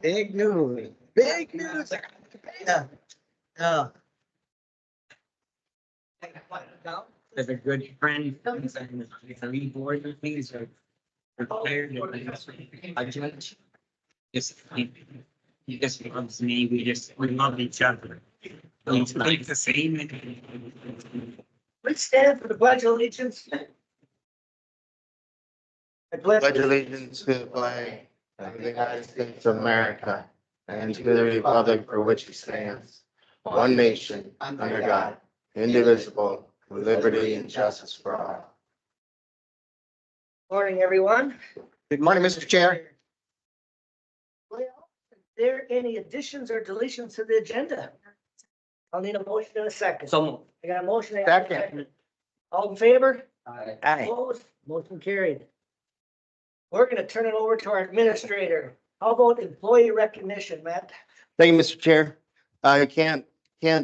Big news. Big news. Yeah. Yeah. As a good friend, and three board meetings are required. I judge. Just, he just loves me. We love each other. We think the same. Let's stand for the pledge of allegiance. I pledge Pledge allegiance to the flag of the United States of America and to the republic for which it stands, one nation, under God, indivisible, with liberty and justice for all. Morning, everyone. Good morning, Mr. Chair. Well, is there any additions or deletions to the agenda? I'll need a motion in a second. So, I got a motion. I got a Second. All in favor? aye. Opposed? Motion carried. We're gonna turn it over to our administrator. How about employee recognition, Matt? Thank you, Mr. Chair. I can't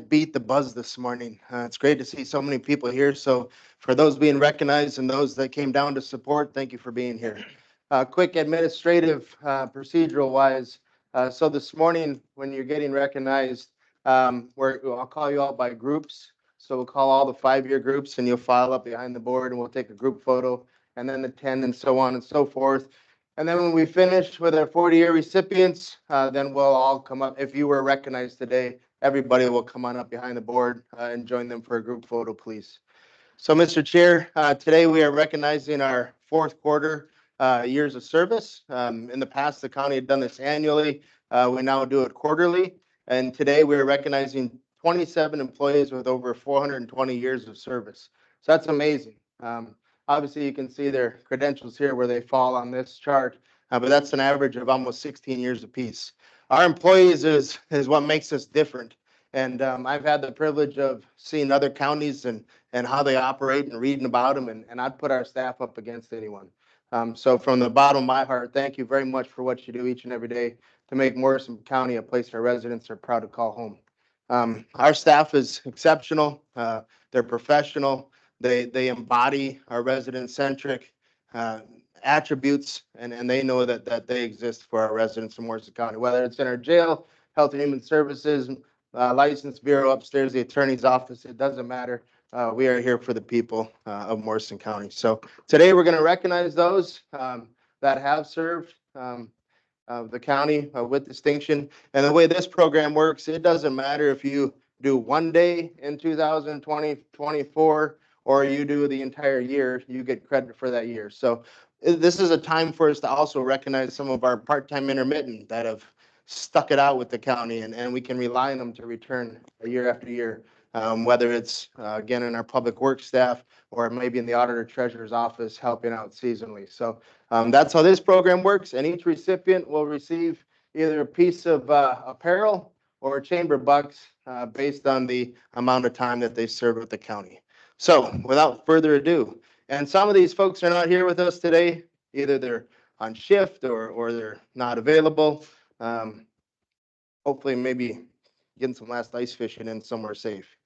beat the buzz this morning. It's great to see so many people here. So for those being recognized and those that came down to support, thank you for being here. Quick administrative, procedural wise. So this morning, when you're getting recognized, I'll call you out by groups. So we'll call all the 5-year groups and you'll file up behind the board and we'll take a group photo and then the 10 and so on and so forth. And then when we finish with our 40-year recipients, then we'll all come up. If you were recognized today, everybody will come on up behind the board and join them for a group photo, please. So, Mr. Chair, today we are recognizing our 4th quarter years of service. In the past, the county had done this annually. We now do it quarterly. And today we are recognizing 27 employees with over 420 years of service. So that's amazing. Obviously, you can see their credentials here where they fall on this chart, but that's an average of almost 16 years apiece. Our employees is what makes us different. And I've had the privilege of seeing other counties and how they operate and reading about them, and I'd put our staff up against anyone. So from the bottom of my heart, thank you very much for what you do each and every day to make Morrison County a place our residents are proud to call home. Our staff is exceptional. They're professional. They embody our resident-centric attributes, and they know that they exist for our residents in Morrison County, whether it's in our jail, Health and Human Services, License Bureau upstairs, the Attorney's Office, it doesn't matter. We are here for the people of Morrison County. So today we're going to recognize those that have served the county with distinction. And the way this program works, it doesn't matter if you do one day in 2024 or you do the entire year, you get credit for that year. So this is a time for us to also recognize some of our part-time intermittent that have stuck it out with the county, and we can rely on them to return year after year, whether it's, again, in our public works staff or maybe in the auditor treasurer's office helping out seasonally. So that's how this program works, and each recipient will receive either a piece of apparel or chamber bucks based on the amount of time that they served with the county. So without further ado, and some of these folks are not here with us today, either they're on shift or they're not available. Hopefully maybe getting some last ice fishing in somewhere safe.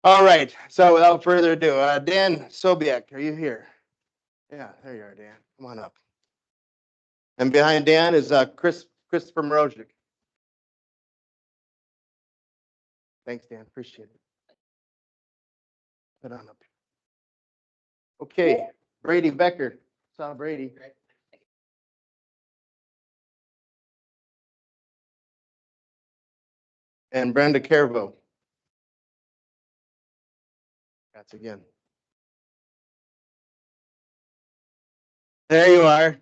All right, so without further ado, Dan Sobiek, are you here? Yeah, there you are, Dan. Come on up. And behind Dan is Christopher Mrozic. Thanks, Dan. Appreciate it. Put on up. Okay, Brady Becker. Saw Brady. And Brenda Carvo. That's again. There you are.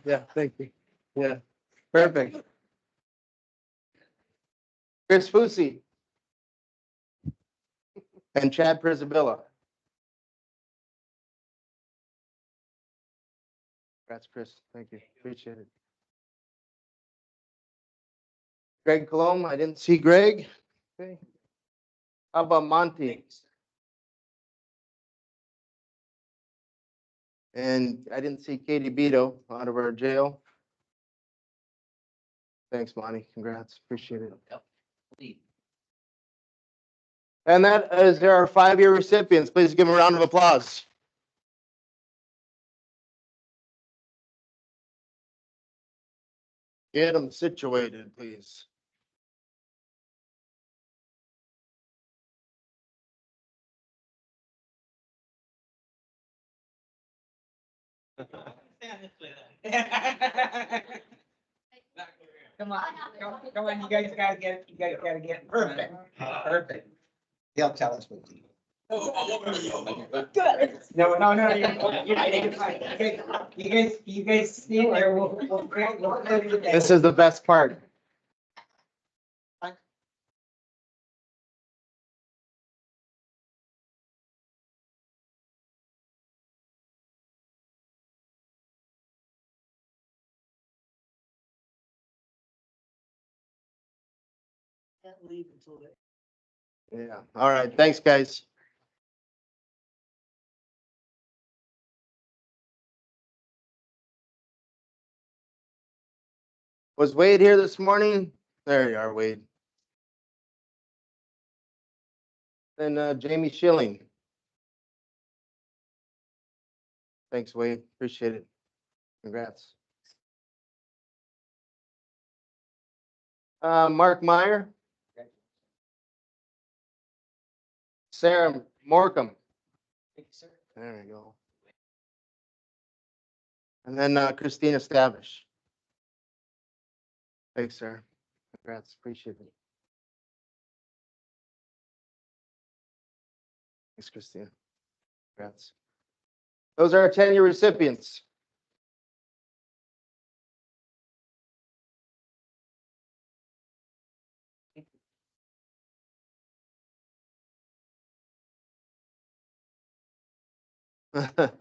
Yeah, thank you. Yeah, perfect. Chris Fusi. And Chad Prisabilla. That's Chris. Thank you. Appreciate it. Greg Colomb. I didn't see Greg. Okay. How about Monty? And I didn't see Katie Beto out of our jail. Thanks, Monty. Congrats. Appreciate it. And that is our 5-year recipients. Please give them a round of applause. Get them situated, please. Come on, come on, you guys gotta get perfect, perfect. He'll tell us what to do. Good. No, you guys stay there. This is the best part. Can't leave until they. Yeah, all right, thanks, guys. Was Wade here this morning? There you are, Wade. And Jamie Schilling. Thanks, Wade. Appreciate it. Congrats. Mark Meyer. Sarah Morcom. There you go. And then Christina Stavish. Thanks, sir. Congrats. Appreciate it. Thanks, Christina. Congrats. Those are our 10-year recipients.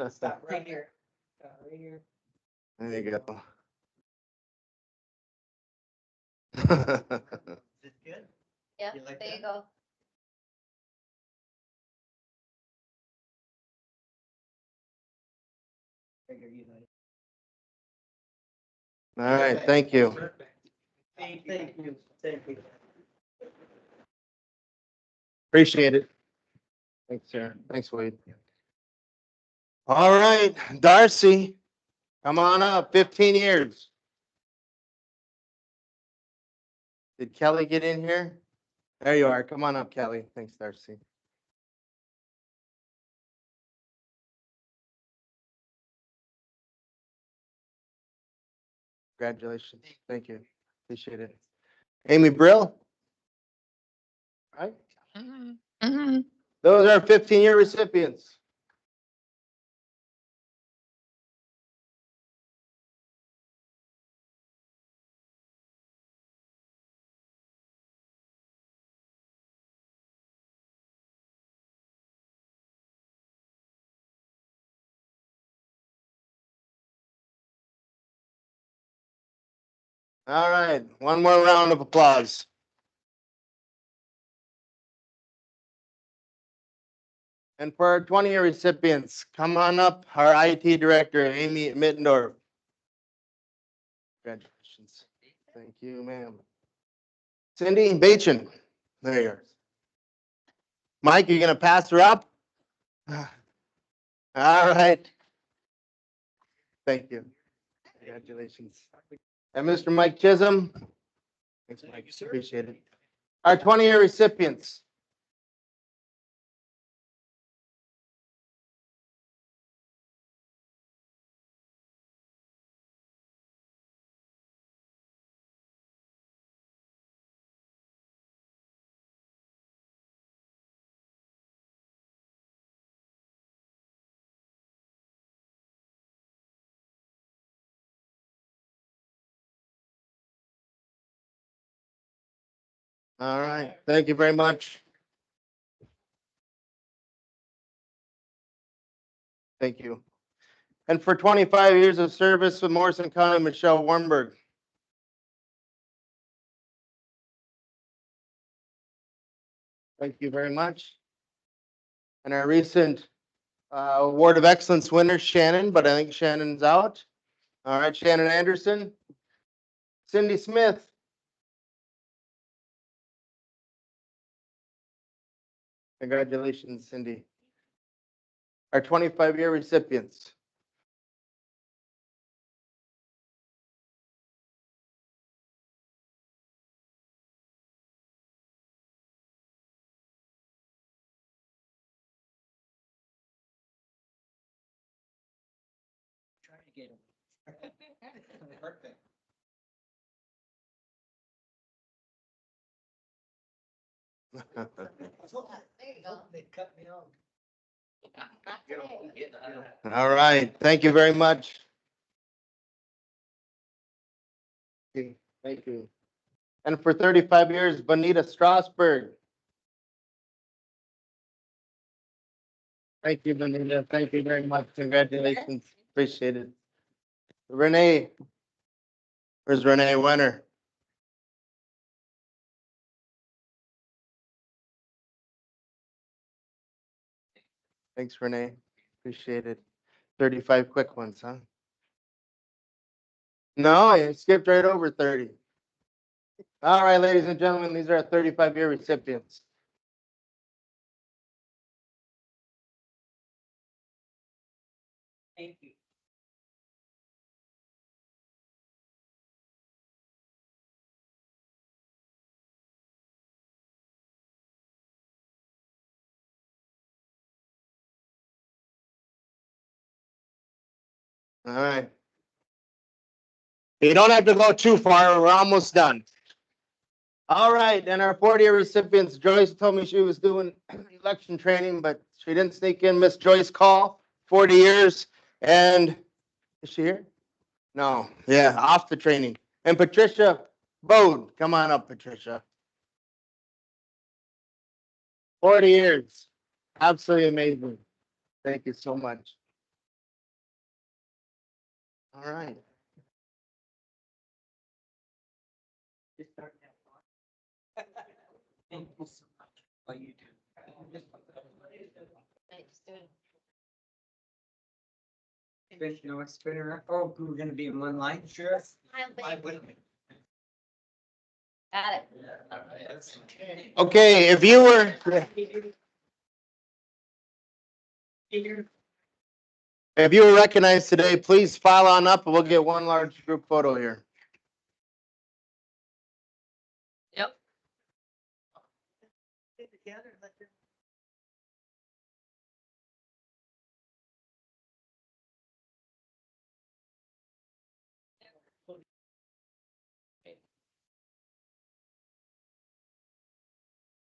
Stop right here. Stop right here. There you go. Is it good? Yeah, You like there you that? go. Figure you know. All right, thank you. Thank you. Thank you. Appreciate it. Thanks, sir. Thanks, Wade. All right, Darcy, come on up, 15 years. Did Kelly get in here? There you are. Come on up, Kelly. Thanks, Darcy. Congratulations. Thank you. Appreciate it. Amy Brill? Right? Those are 15-year recipients. All right, one more round of applause. And for our 20-year recipients, come on up, our IT director, Amy Mittendorf. Congratulations. Thank you, ma'am. Cindy Bachin, there you are. Mike, you gonna pass her up? All right. Thank you. Congratulations. And Mr. Mike Chisholm. Thanks, Mike. Appreciate it. Our 20-year recipients. All right. Thank you very much. Thank you. And for 25 years of service with Morrison County, Michelle Warnberg. Thank you very much. And our recent Award of Excellence winner, Shannon, but I think Shannon's out. All right, Shannon Anderson. Cindy Smith. Congratulations, Cindy. Our 25-year recipients. get him. Perfect. There you go. They cut me off. All right, thank you very much. Thank you. And for 35 years, Bonita Strasberg. Thank you, Bonita. Thank you very much. Congratulations. Appreciate it. Renee. Where's Renee Wenner? Thanks, Renee. Appreciate it. 35 quick ones, huh? No, I skipped right over 30. All right, ladies and gentlemen, these are our 35-year recipients. Thank you. All right. You don't have to go too far. We're almost done. All right, and our 40-year recipients, Joyce told me she was doing election training, but she didn't sneak in. Miss Joyce Call, 40 years. And is she here? No, yeah, off the training. And Patricia Bode, come on up, Patricia. 40 years. Absolutely amazing. Thank you so much. All right. Thank you so much. What you do. Thanks, dude. No, it's been around. Oh, we're gonna be in one line? Sure. Smile, Why baby. wouldn't we? Got it. All right. Okay, if you were, if you were recognized today, please file on up and we'll get one large group photo here. Yep.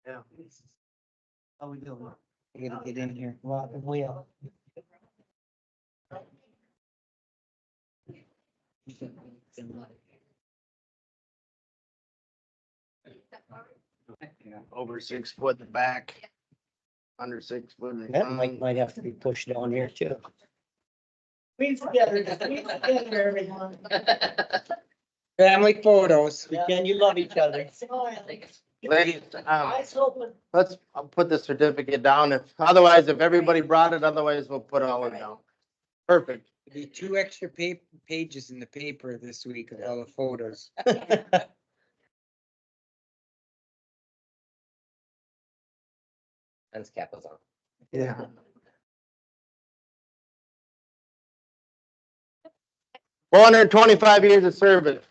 Yeah. How we doing? You gotta get in here. Well, the wheel. Over 6 foot in the back. Under 6 foot. in the That front. might have to be pushed down here too. Squeeze together, everyone. Family photos. Pretend you love each other. Ladies, Eyes open. I'll put the certificate down. If, otherwise, if everybody brought it, otherwise we'll put all of it down. Perfect. There'll be 2 extra pages in the paper this week of all the photos. That's cap was on. Yeah. Four hundred and 25 years of service.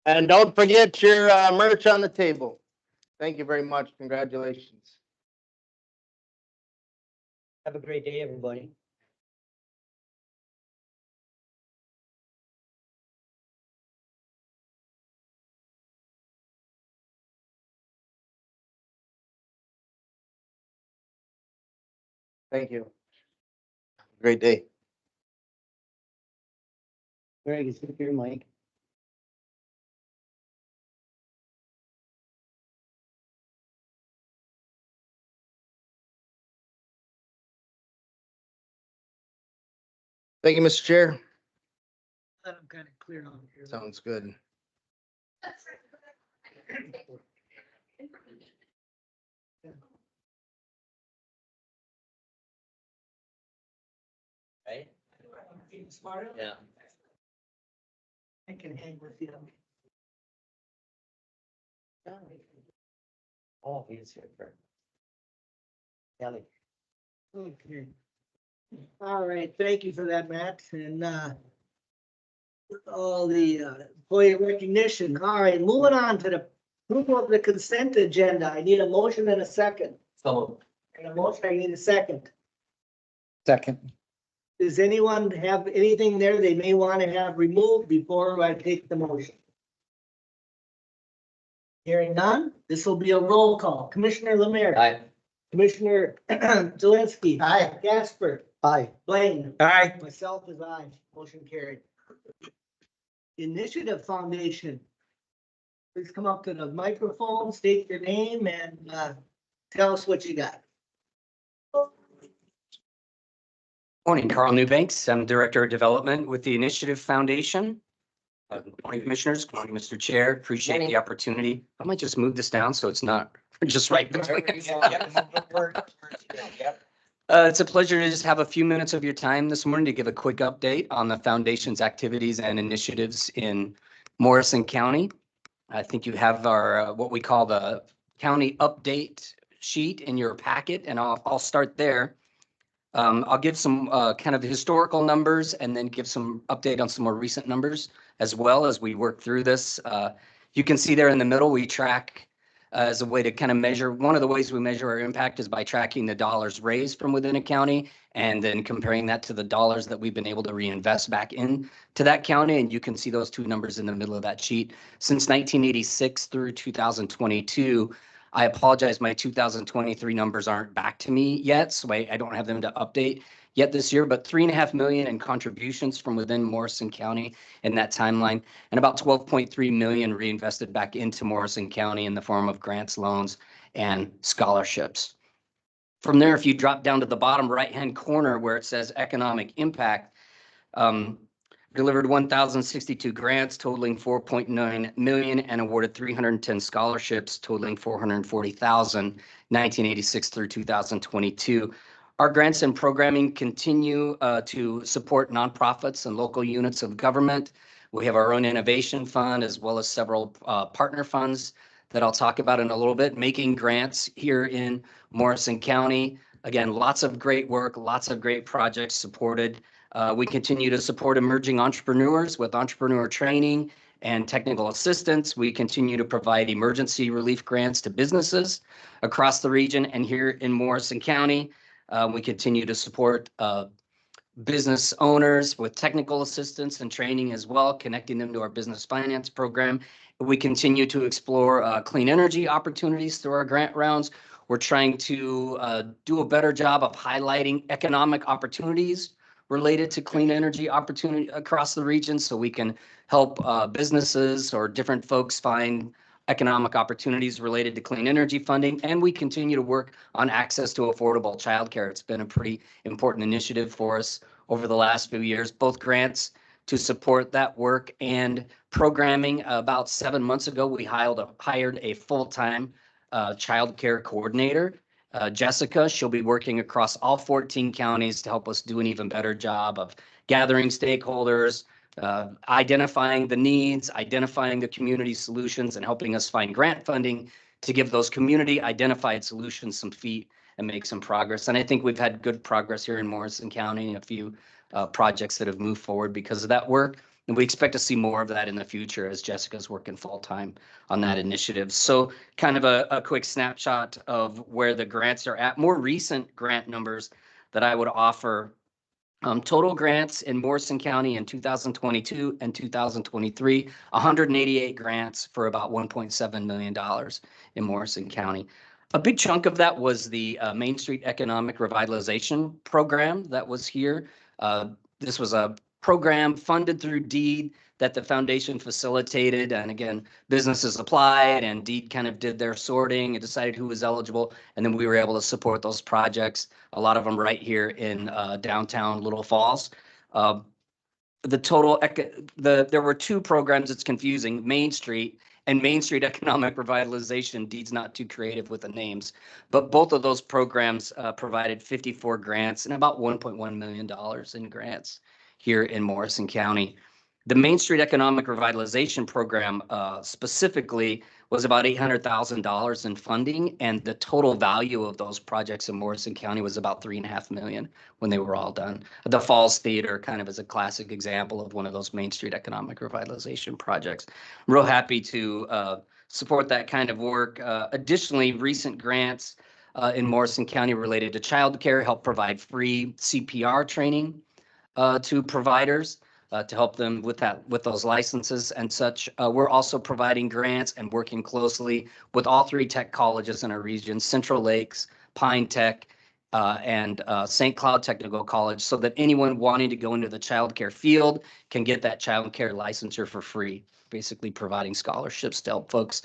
And don't forget your merch on the table. Thank you very much. Congratulations. Have a great day, everybody. Thank you. Great day. Greg, is it your mic? Thank you, Mr. Chair. I'm kind of clear on here. Sounds good. Right? Smarter? Yeah. I can hang with you. Oh, he's here for. Kelly. Okay. All right, thank you for that, Matt, and all the employee recognition. All right, moving on to the approval of the consent agenda. I need a motion and a second. So. And a motion, I need a second. Second. Does anyone have anything there they may want to have removed before I take the motion? Hearing none, this will be a roll call. Commissioner Lemire. Aye. Commissioner Zelinski. Aye. Casper. Aye. Blaine. Aye. Myself is aye. Motion carried. Initiative Foundation. Please come up to the microphone, state your name and tell us what you got. Morning, Carl Newbanks. I'm Director of Development with the Initiative Foundation. Good morning, Commissioners. Good morning, Mr. Chair. Appreciate the opportunity. I might just move this down so it's not just right between us. It's a pleasure to just have a few minutes of your time this morning to give a quick update on the foundation's activities and initiatives in Morrison County. I think you have our what we call the county update sheet in your packet, and I'll start there. I'll give some kind of historical numbers and then give some update on some more recent numbers as well as we work through this. You can see there in the middle, we track as a way to kind of measure. One of the ways we measure our impact is by tracking the dollars raised from within a county and then comparing that to the dollars that we've been able to reinvest back in to that county. And you can see those two numbers in the middle of that sheet. Since 1986 through 2022, I apologize, my 2023 numbers aren't back to me yet, so I don't have them to update yet this year, but $3.5 million in contributions from within Morrison County in that timeline, and about $12.3 million reinvested back into Morrison County in the form of grants, loans, and scholarships. From there, if you drop down to the bottom right-hand corner where it says economic impact, delivered 1,062 grants totaling $4.9 million and awarded 310 scholarships totaling $440,000, 1986 through 2022. Our grants and programming continue to support nonprofits and local units of government. We have our own innovation fund as well as several partner funds that I'll talk about in a little bit, making grants here in Morrison County. Again, lots of great work, lots of great projects supported. We continue to support emerging entrepreneurs with entrepreneur training and technical assistance. We continue to provide emergency relief grants to businesses across the region and here in Morrison County. We continue to support business owners with technical assistance and training as well, connecting them to our business finance program. We continue to explore clean energy opportunities through our grant rounds. We're trying to do a better job of highlighting economic opportunities related to clean energy opportunity across the region so we can help businesses or different folks find economic opportunities related to clean energy funding. And we continue to work on access to affordable childcare. It's been a pretty important initiative for us over the last few years, both grants to support that work and programming. About 7 months ago, we hired a full-time childcare coordinator. Jessica, she'll be working across all 14 counties to help us do an even better job of gathering stakeholders, identifying the needs, identifying the community solutions, and helping us find grant funding to give those community identified solutions some feet and make some progress. And I think we've had good progress here in Morrison County and a few projects that have moved forward because of that work. And we expect to see more of that in the future as Jessica's working full time on that initiative. So kind of a quick snapshot of where the grants are at. More recent grant numbers that I would offer. Total grants in Morrison County in 2022 and 2023, 188 grants for about $1.7 million in Morrison County. A big chunk of that was the Main Street Economic Revitalization Program that was here. This was a program funded through DEED that the foundation facilitated. And again, businesses applied and DEED kind of did their sorting and decided who was eligible. And then we were able to support those projects, a lot of them right here in downtown Little Falls. The total, there were two programs, it's confusing, Main Street and Main Street Economic Revitalization. DEED's not too creative with the names, but both of those programs provided 54 grants and about $1.1 million in grants here in Morrison County. The Main Street Economic Revitalization Program specifically was about $800,000 in funding, and the total value of those projects in Morrison County was about $3.5 million when they were all done. The Falls Theater kind of is a classic example of one of those Main Street Economic Revitalization projects. I'm real happy to support that kind of work. Additionally, recent grants in Morrison County related to childcare, help provide free CPR training to providers to help them with that, with those licenses and such. We're also providing grants and working closely with all 3 tech colleges in our region, Central Lakes, Pine Tech, and St. Cloud Technical College, so that anyone wanting to go into the childcare field can get that childcare licensure for free, basically providing scholarships to help folks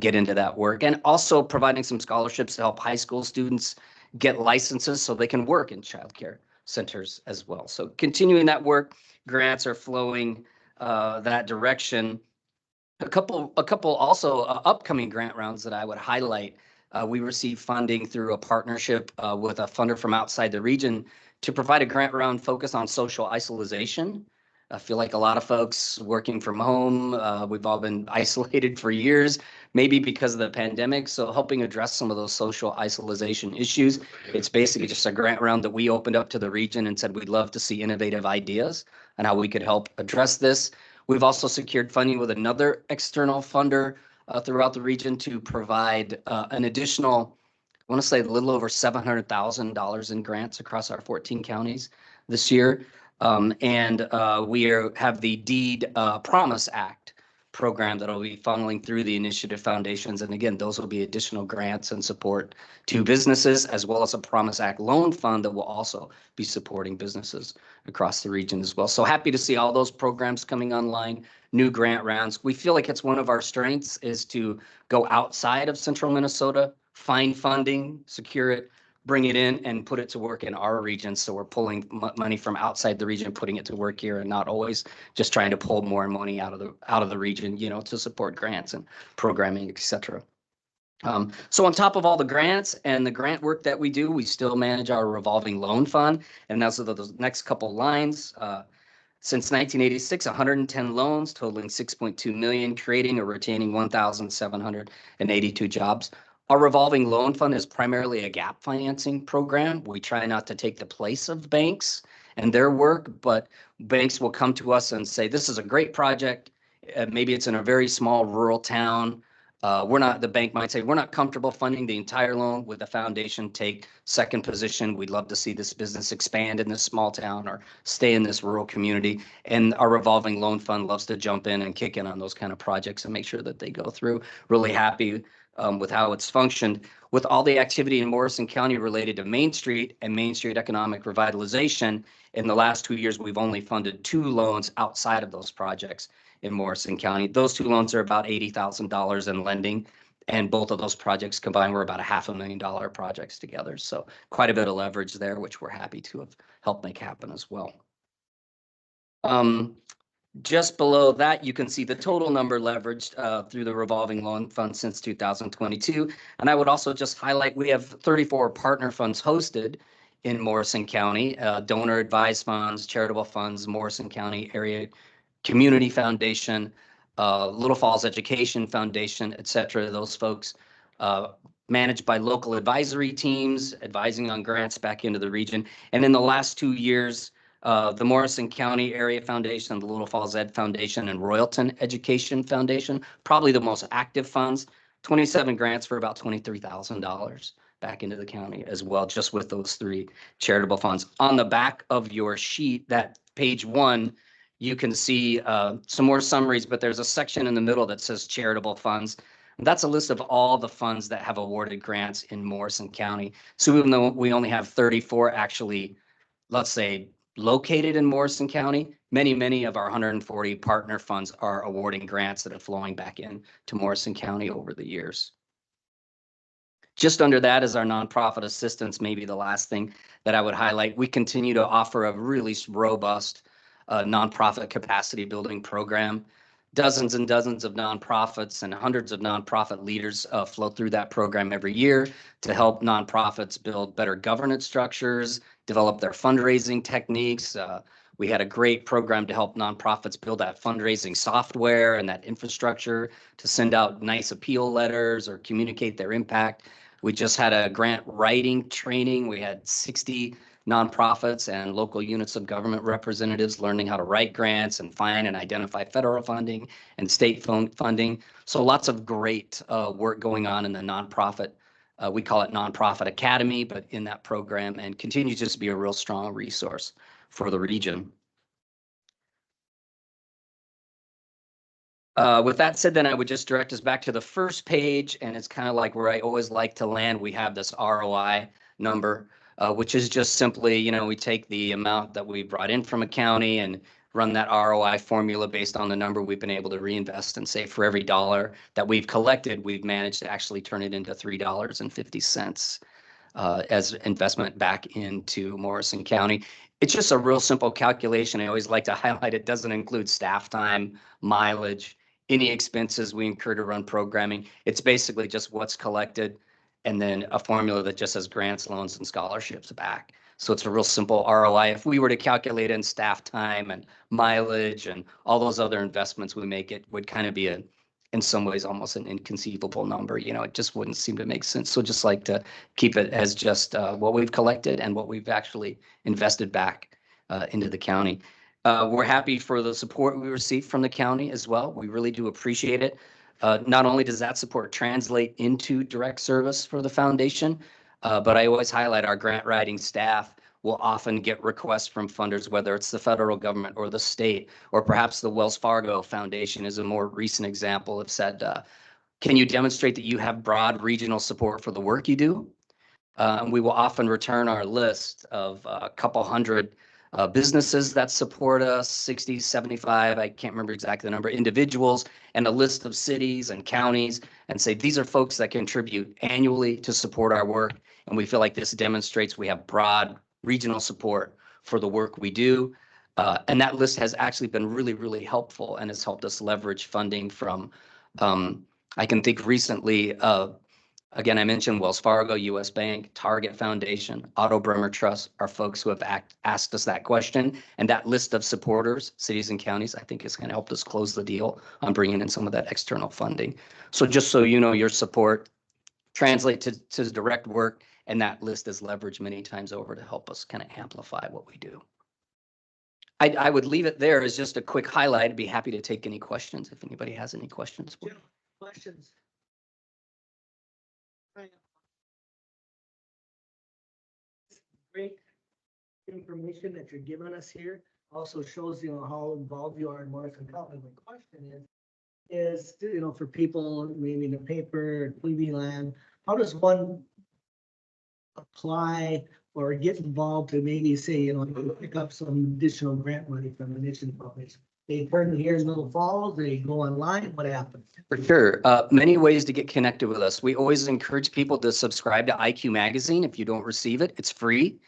get into that work, and also providing some scholarships to help high school students get licenses so they can work in childcare centers as well. So continuing that work, grants are flowing that direction. A couple also upcoming grant rounds that I would highlight. We received funding through a partnership with a funder from outside the region to provide a grant round focused on social isolation. I feel like a lot of folks working from home, we've all been isolated for years, maybe because of the pandemic. So helping address some of those social isolation issues. It's basically just a grant round that we opened up to the region and said, we'd love to see innovative ideas on how we could help address this. We've also secured funding with another external funder throughout the region to provide an additional, I want to say a little over $700,000 in grants across our 14 counties this year. We have the Deed Promise Act program that will be funneling through the initiative foundations. And again, those will be additional grants and support to businesses, as well as a Promise Act loan fund that will also be supporting businesses across the region as well. So happy to see all those programs coming online, new grant rounds. We feel like it's one of our strengths is to go outside of central Minnesota, find funding, secure it, bring it in and put it to work in our region. So we're pulling money from outside the region, putting it to work here, and not always just trying to pull more money out of the region, you know, to support grants and programming, et cetera. So on top of all the grants and the grant work that we do, we still manage our revolving loan fund. And those are the next couple lines. Since 1986, 110 loans totaling 6.2 million, creating or retaining 1,782 jobs. Our revolving loan fund is primarily a gap financing program. We try not to take the place of banks and their work, but banks will come to us and say, this is a great project. Maybe it's in a very small rural town. The bank might say, we're not comfortable funding the entire loan. With the foundation take second position, we'd love to see this business expand in this small town or stay in this rural community. And our revolving loan fund loves to jump in and kick in on those kind of projects and make sure that they go through. Really happy with how it's functioned. With all the activity in Morrison County related to Main Street and Main Street economic revitalization, in the last 2 years, we've only funded 2 loans outside of those projects in Morrison County. Those 2 loans are about $80,000 in lending, and both of those projects combined were about $500,000 projects together. So quite a bit of leverage there, which we're happy to have helped make happen as well. Just below that, you can see the total number leveraged through the revolving loan fund since 2022. And I would also just highlight, we have 34 partner funds hosted in Morrison County, donor advised funds, charitable funds, Morrison County Area Community Foundation, Little Falls Education Foundation, et cetera. Those folks managed by local advisory teams, advising on grants back into the region. And in the last 2 years, the Morrison County Area Foundation, the Little Falls Ed Foundation, and Royalton Education Foundation, probably the most active funds, 27 grants for about $23,000 back into the county as well, just with those 3 charitable funds. On the back of your sheet, that page 1, you can see some more summaries, but there's a section in the middle that says charitable funds. That's a list of all the funds that have awarded grants in Morrison County. So even though we only have 34 actually, let's say, located in Morrison County, many of our 140 partner funds are awarding grants that are flowing back in to Morrison County over the years. Just under that is our nonprofit assistance, maybe the last thing that I would highlight. We continue to offer a really robust nonprofit capacity building program. Dozens and dozens of nonprofits and hundreds of nonprofit leaders flow through that program every year to help nonprofits build better governance structures, develop their fundraising techniques. We had a great program to help nonprofits build that fundraising software and that infrastructure to send out nice appeal letters or communicate their impact. We just had a grant writing training. We had 60 nonprofits and local units of government representatives learning how to write grants and find and identify federal funding and state funding. So lots of great work going on in the nonprofit We call it Nonprofit Academy, but in that program, and continues just to be a real strong resource for the region. With that said, then I would just direct us back to the first page, and it's kind of like where I always like to land. We have this ROI number, which is just simply, you know, we take the amount that we brought in from a county and run that ROI formula based on the number we've been able to reinvest, and say for every dollar that we've collected, we've managed to actually turn it into $3.50 as investment back into Morrison County. It's just a real simple calculation. I always like to highlight it doesn't include staff time, mileage, any expenses we incur to run programming. It's basically just what's collected and then a formula that just says grants, loans, and scholarships back. So it's a real simple ROI. If we were to calculate in staff time and mileage and all those other investments we make, it would kind of be in some ways almost an inconceivable number. You know, it just wouldn't seem to make sense. So just like to keep it as just what we've collected and what we've actually invested back into the county. We're happy for the support we receive from the county as well. We really do appreciate it. Not only does that support translate into direct service for the foundation, but I always highlight our grant writing staff will often get requests from funders, whether it's the federal government or the state, or perhaps the Wells Fargo Foundation is a more recent example of said, can you demonstrate that you have broad regional support for the work you do? And we will often return our list of a couple hundred businesses that support us, 60, 75, I can't remember exactly the number, individuals, and a list of cities and counties, and say, these are folks that contribute annually to support our work. And we feel like this demonstrates we have broad regional support for the work we do. And that list has actually been really, really helpful and has helped us leverage funding from, I can think recently, again, I mentioned Wells Fargo, US Bank, Target Foundation, Otto Bremer Trust are folks who have asked us that question. And that list of supporters, cities and counties, I think is going to help us close the deal on bringing in some of that external funding. So just so you know, your support translate to direct work, and that list is leveraged many times over to help us kind of amplify what we do. I would leave it there as just a quick highlight. I'd be happy to take any questions if anybody has any questions. Questions? Great information that you're giving us here. Also shows, you know, how involved you are in Morrison County. My question is, you know, for people maybe in the paper, TV land, how does one apply or get involved to maybe say, you know, pick up some additional grant money from the Nation Foundation? They turn here in Little Falls, they go online, what happens? For sure. Many ways to get connected with us. We always encourage people to subscribe to IQ Magazine. If you don't receive it, it's free.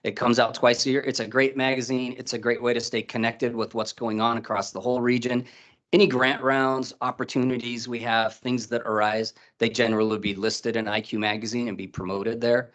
It comes out twice a year. It's a great magazine. It's a great way to stay connected with what's going on across the whole region. Any grant rounds, opportunities we have, things that arise, they generally will be listed in IQ Magazine and be promoted there.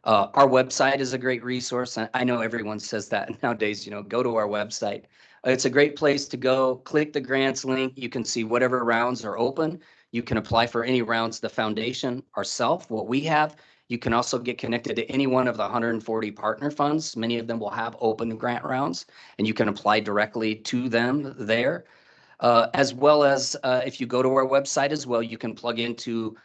Our website is a great resource. I know everyone says that nowadays, you know, go to our website. It's a great place to go. Click the grants link. You can see whatever rounds are open. You can apply for any rounds the foundation ourselves, what we have. You can also get connected to any one of the 140 partner funds. Many of them will have open grant rounds, and you can apply directly to them there. As well as if you go to our website as well, you can plug into,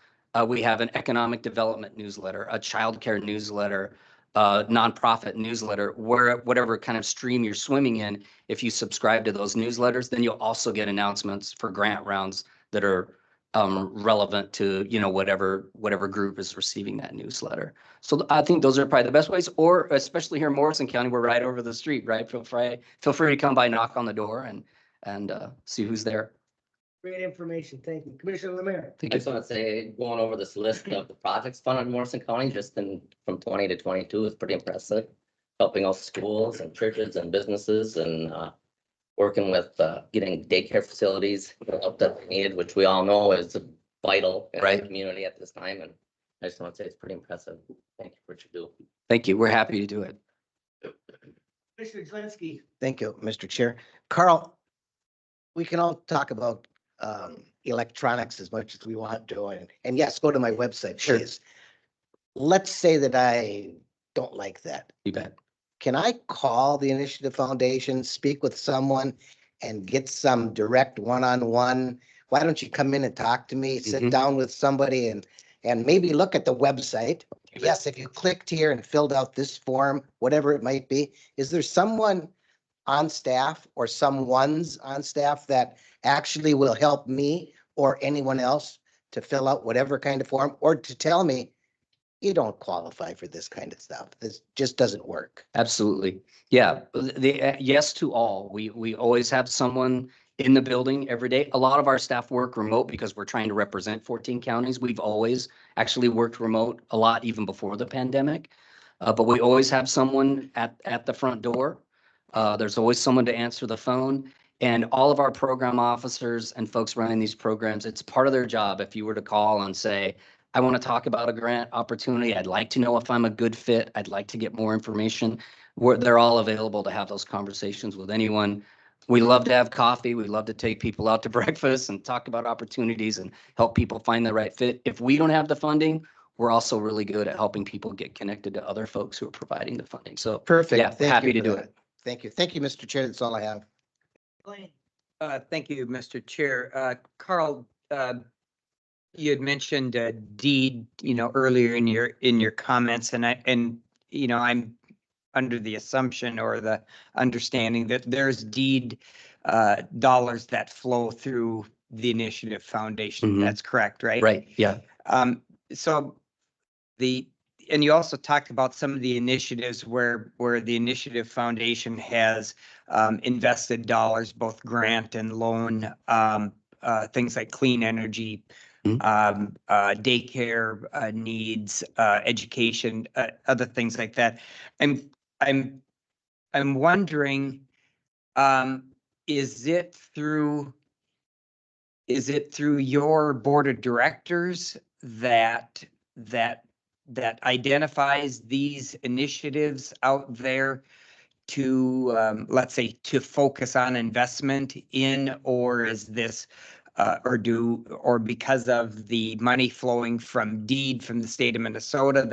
we have an economic development newsletter, a childcare newsletter, nonprofit newsletter, whatever kind of stream you're swimming in. If you subscribe to those newsletters, then you'll also get announcements for grant rounds that are relevant to, you know, whatever group is receiving that newsletter. So I think those are probably the best ways, or especially here in Morrison County, we're right over the street, right? Feel free to come by, knock on the door and see who's there. Great information. Thank you. Commissioner Lemire. I just want to say, going over this list of the projects funded in Morrison County, just from 20 to 22 is pretty impressive. Helping out schools and churches and businesses and working with getting daycare facilities up that they needed, which we all know is vital in Right. the community at this time. And I just want to say it's pretty impressive. Thank you for what you do. Thank you. We're happy to do it. Commissioner Zelinski. Thank you, Mr. Chair. Carl, we can all talk about electronics as much as we want to. And yes, go to my website, Sure. please. Let's say that I don't like that. You bet. Can I call the Initiative Foundation, speak with someone and get some direct one-on-one? Why don't you come in and talk to me, sit Mhm. down with somebody and and maybe look at the website. Yes, if you clicked here and filled out this form, whatever it might be, is there someone on staff or someone's on staff that actually will help me or anyone else to fill out whatever kind of form, or to tell me, you don't qualify for this kind of stuff. This just doesn't work. Absolutely. Yeah, yes to all. We always have someone in the building every day. A lot of our staff work remote because we're trying to represent 14 counties. We've always actually worked remote a lot even before the pandemic. But we always have someone at the front door. There's always someone to answer the phone. And all of our program officers and folks running these programs, it's part of their job. If you were to call and say, I want to talk about a grant opportunity. I'd like to know if I'm a good fit. I'd like to get more information. They're all available to have those conversations with anyone. We love to have coffee. We love to take people out to breakfast and talk about opportunities and help people find the right fit. If we don't have the funding, we're also really good at helping people get connected to other folks who are providing the funding. So Perfect. yeah, Thank happy you to for do that. it. Thank you. Thank you, Mr. Chair. That's all I have. Blaine, Thank you, Mr. Chair. Carl, you had mentioned deed, earlier in your comments, and I'm under the assumption or the understanding that there's deed dollars that flow through the Initiative Foundation. Mhm. That's correct, right? Right. Yeah. So and you also talked about some of the initiatives where the Initiative Foundation has invested dollars, both grant and loan, things like clean energy, daycare needs, education, other things like that. I'm wondering, is it through your board of directors that identifies these initiatives out there to, let's say, to focus on investment in, or is this, or because of the money flowing from deed from the state of Minnesota,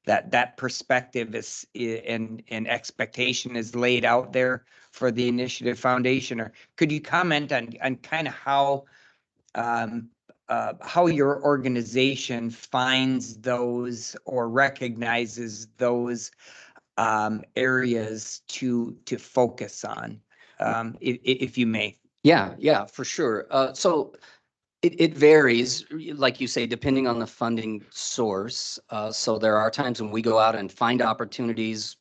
that perspective is, and expectation is laid out there for the Initiative Foundation? Or could you comment on kind of how your organization finds those or recognizes those areas to focus on, if you may? Yeah, for sure. So it varies, like you say, depending on the funding source. So there are times when we go out and find opportunities,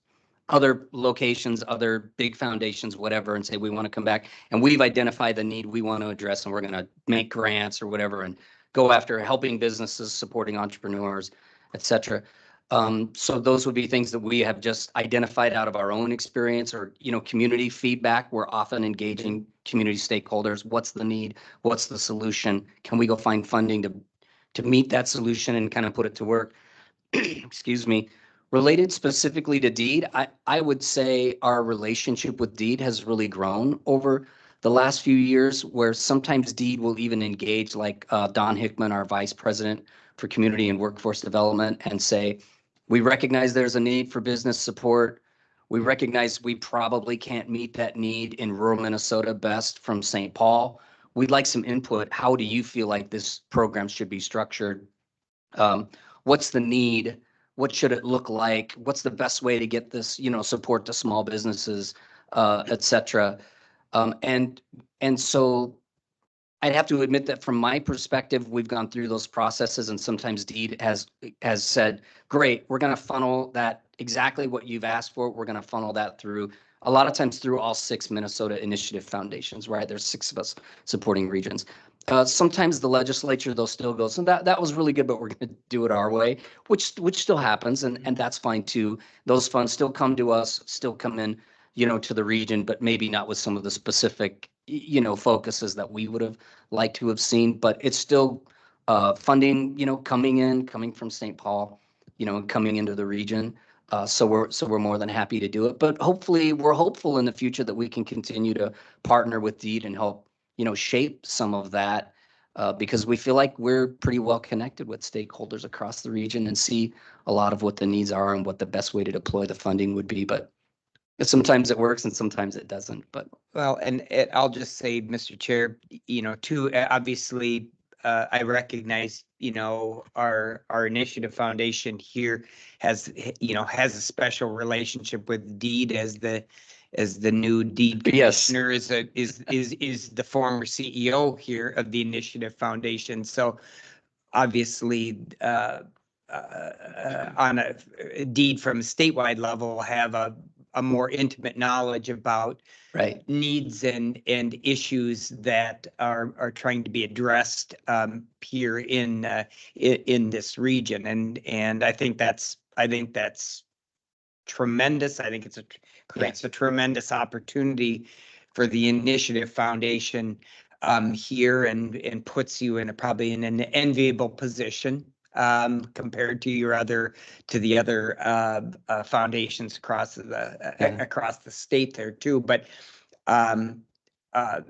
other locations, other big foundations, whatever, and say we want to come back and we've identified the need we want to address, and we're going to make grants or whatever and go after helping businesses, supporting entrepreneurs, et cetera. So those would be things that we have just identified out of our own experience, or, community feedback. We're often engaging community stakeholders. What's the need? What's the solution? Can we go find funding to meet that solution and kind of put it to work? Excuse me. Related specifically to deed, I would say our relationship with deed has really grown over the last few years, where sometimes deed will even engage, like Don Hickman, our vice president for community and workforce development, and say, we recognize there's a need for business support. We recognize we probably can't meet that need in rural Minnesota best from St. Paul. We'd like some input. How do you feel like this program should be structured? What's the need? What should it look like? What's the best way to get this, support to small businesses, et cetera. And so I'd have to admit that from my perspective, we've gone through those processes, and sometimes deed has said, great, we're going to funnel that exactly what you've asked for. We're going to funnel that through, a lot of times through all 6 Minnesota Initiative Foundations, right? There's 6 of us supporting regions. Sometimes the legislature, though, still goes, and that was really good, but we're going to do it our way, which still happens, and that's fine too. Those funds still come to us, still come in, to the region, but maybe not with some of the specific, focuses that we would have liked to have seen. But it's still funding, coming from St. Paul, and coming into the region. So we're more than happy to do it. But hopefully, we're hopeful in the future that we can continue to partner with deed and help, shape some of that, because we feel like we're pretty well connected with stakeholders across the region and see a lot of what the needs are and what the best way to deploy the funding would be. But sometimes it works and sometimes it doesn't. But Well, and I'll just say, Mr. Chair, too, obviously, I recognize, our Initiative Foundation here has, has a special relationship with Deed as the new Deed Yes. commissioner is the former CEO here of the Initiative Foundation. So obviously, on a Deed from a statewide level, have a more intimate knowledge about Right. needs and issues that are trying to be addressed here in this region. And I think that's tremendous. I think creates a tremendous opportunity for the Initiative Foundation here and puts you probably in an enviable position compared to the other foundations across across the state there too. But um, uh,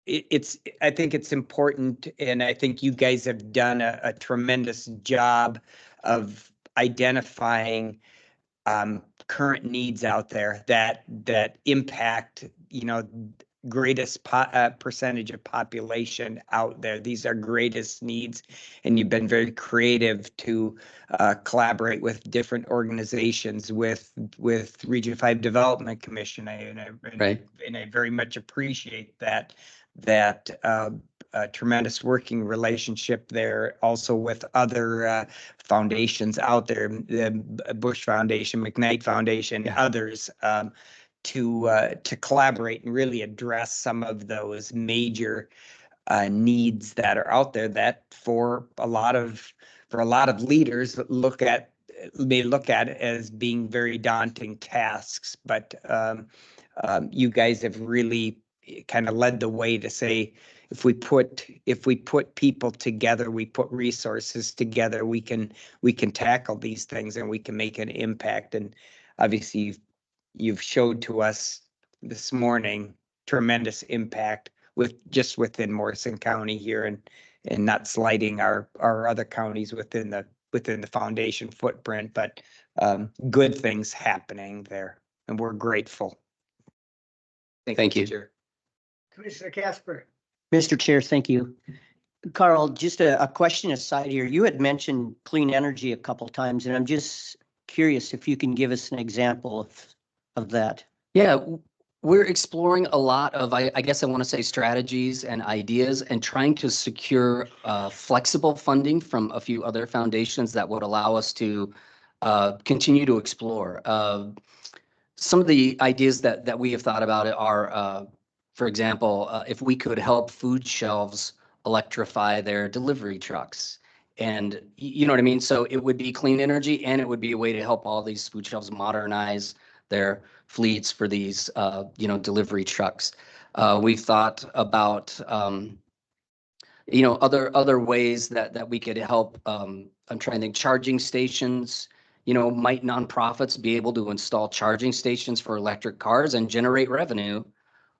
I think it's important, and I think you guys have done a tremendous job of identifying current needs out there that impact, greatest percentage of population out there. These are greatest needs, and you've been very creative to collaborate with different organizations, with Region 5 Development Commission. Right. And I very much appreciate that tremendous working relationship there, also with other foundations out there, the Bush Foundation, McKnight Foundation, others, to collaborate and really address some of those major needs that are out there that for a lot of leaders may look at it as being very daunting tasks. But you guys have really kind of led the way to say, if we put people together, we put resources together, we can tackle these things and we can make an impact. And obviously you've showed to us this morning tremendous impact within Morrison County here, and not slighting our other counties within the foundation footprint, but good things happening there, and we're grateful. Thank you. Chair. Commissioner Casper. Mr. Chair, thank you. Carl, just a question aside here. You had mentioned clean energy a couple times, and I'm just curious if you can give us an example of that. Yeah, we're exploring a lot of, I guess I want to say, strategies and ideas, and trying to secure flexible funding from a few other foundations that would allow us to continue to explore. Some of the ideas that we have thought about are, for example, if we could help food shelves electrify their delivery trucks. And you know what I mean? So it would be clean energy, and it would be a way to help all these food shelves modernize their fleets for these, delivery trucks. We've thought about, other ways that we could help. I'm trying to think, charging stations. Might nonprofits be able to install charging stations for electric cars and generate revenue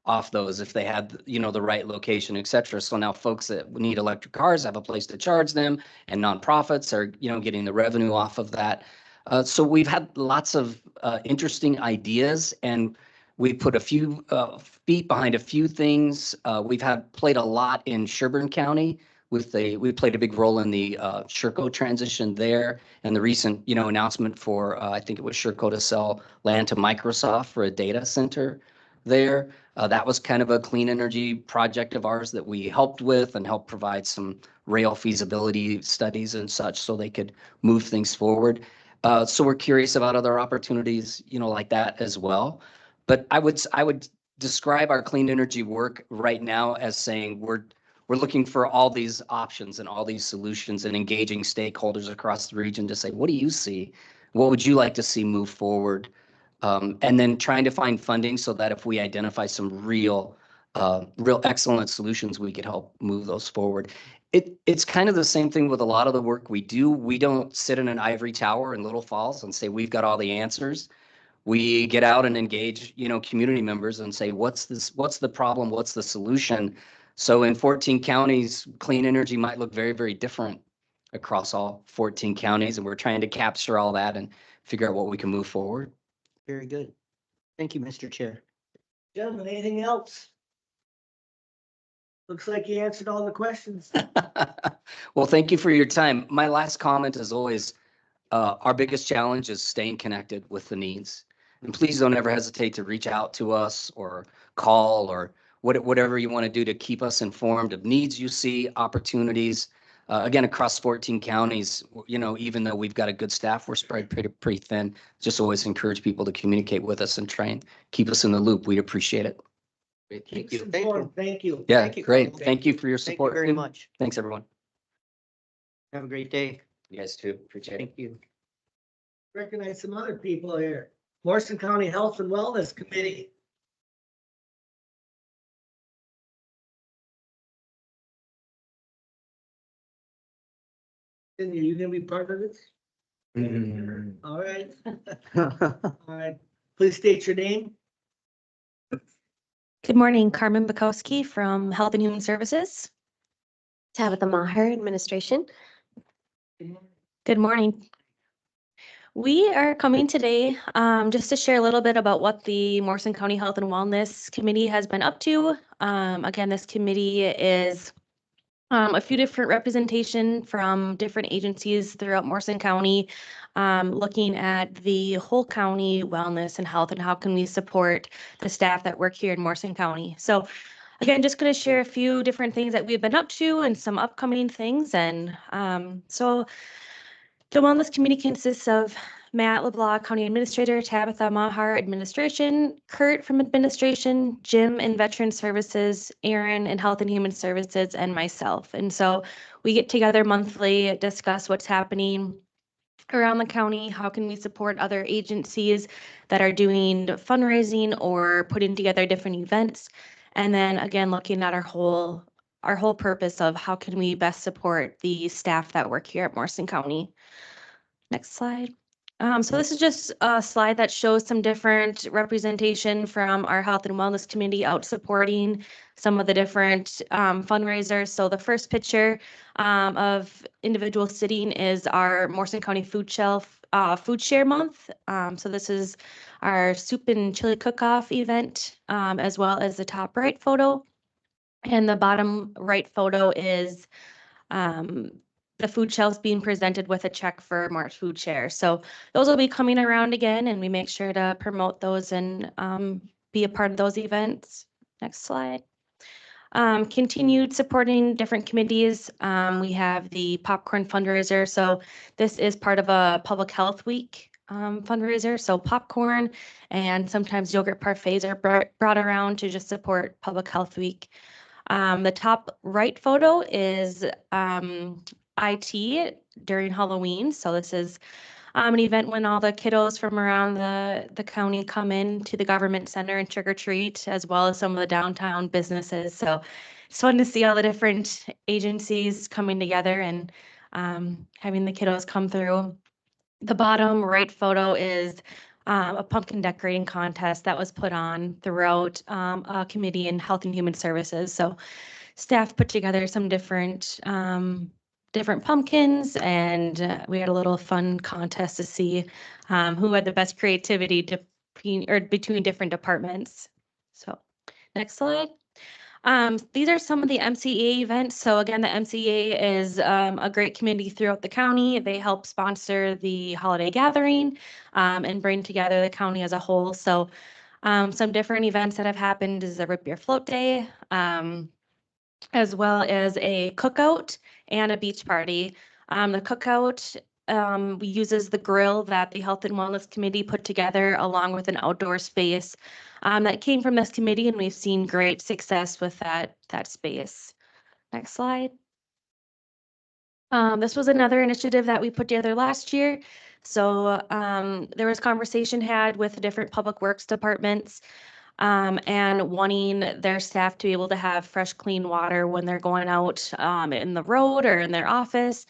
off those if they had, the right location, et cetera. So now folks that need electric cars have a place to charge them, and nonprofits are, getting the revenue off of that. So we've had lots of interesting ideas, and we put a few feet behind a few things. We've played a lot in Sherburne County we played a big role in the Sherco transition there, and the recent, announcement for I think it was Sherco to sell land to Microsoft for a data center there. That was kind of a clean energy project of ours that we helped with and helped provide some rail feasibility studies and such, so they could move things forward. So we're curious about other opportunities, like that as well. But I would describe our clean energy work right now as saying we're looking for all these options and all these solutions, and engaging stakeholders across the region to say, what do you see? What would you like to see move forward? And then trying to find funding so that if we identify some real excellent solutions, we could help move those forward. It's kind of the same thing with a lot of the work we do. We don't sit in an ivory tower in Little Falls and say we've got all the answers. We get out and engage, community members and say, what's the problem? What's the solution? So in 14 counties, clean energy might look very, very different across all 14 counties. And we're trying to capture all that and figure out what we can move forward. Very good. Thank you, Mr. Chair. Gentlemen, anything else? Looks like you answered all the questions. Well, thank you for your time. My last comment is always, our biggest challenge is staying connected with the needs. And please don't ever hesitate to reach out to us or call or whatever you want to do to keep us informed of needs you see, opportunities. Again, across 14 counties, you know, even though we've got a good staff, we're spread pretty thin. Just always encourage people to communicate with us and try and keep us in the loop. We'd appreciate it. Great, Keep thank us you. informed. Thank you. Yeah, Thank you, great. Carl. Thank you for your Thank you support. very much. Thanks, everyone. Have a great day. You guys too. Appreciate it. Thank you. Recognize some other people here. Morrison County Health and Wellness Committee. And you gonna be part of this? All right. All right. Please state your name. Good morning, Carmen Bukowski from Health and Human Services. Tabitha Maher, Administration. Good morning. We are coming today just to share a little bit about what the Morrison County Health and Wellness Committee has been up to. Again, this committee is a few different representation from different agencies throughout Morrison County, looking at the whole county wellness and health and how can we support the staff that work here in Morrison County. So again, just going to share a few different things that we've been up to and some upcoming things. And so the Wellness Committee consists of Matt LeBlanc, County Administrator, Tabitha Maher, Administration, Kurt from Administration, Jim in Veteran Services, Aaron in Health and Human Services, and myself. And so we get together monthly, discuss what's happening around the county, how can we support other agencies that are doing fundraising or putting together different events. And then again, looking at our whole purpose of how can we best support the staff that work here at Morrison County. Next slide. So this is just a slide that shows some different representation from our Health and Wellness Committee out supporting some of the different fundraisers. So the first picture of individuals sitting is our Morrison County Food Shelf Food Share Month. So this is our soup and chili cook-off event, as well as the top right photo. And the bottom right photo is the food shelves being presented with a check for March Food Share. So those will be coming around again, and we make sure to promote those and be a part of those events. Next slide. Continued supporting different committees. We have the popcorn fundraiser. So this is part of a public health week fundraiser. So popcorn and sometimes yogurt parfaits are brought around to just support public health week. The top right photo is IT during Halloween. So this is an event when all the kiddos from around the county come in to the government center and trick or treat, as well as some of the downtown businesses. So it's fun to see all the different agencies coming together and having the kiddos come through. The bottom right photo is a pumpkin decorating contest that was put on throughout a committee in Health and Human Services. So staff put together some different pumpkins, and we had a little fun contest to see who had the best creativity between different departments. So next slide. These are some of the MCA events. So again, the MCA is a great community throughout the county. They help sponsor the holiday gathering and bring together the county as a whole. So some different events that have happened is the Root Beer Float Day, as well as a cookout and a beach party. The cookout uses the grill that the Health and Wellness Committee put together along with an outdoor space that came from this committee, and we've seen great success with that space. Next slide. This was another initiative that we put together last year. So there was conversation had with the different public works departments and wanting their staff to be able to have fresh, clean water when they're going out in the road or in their office.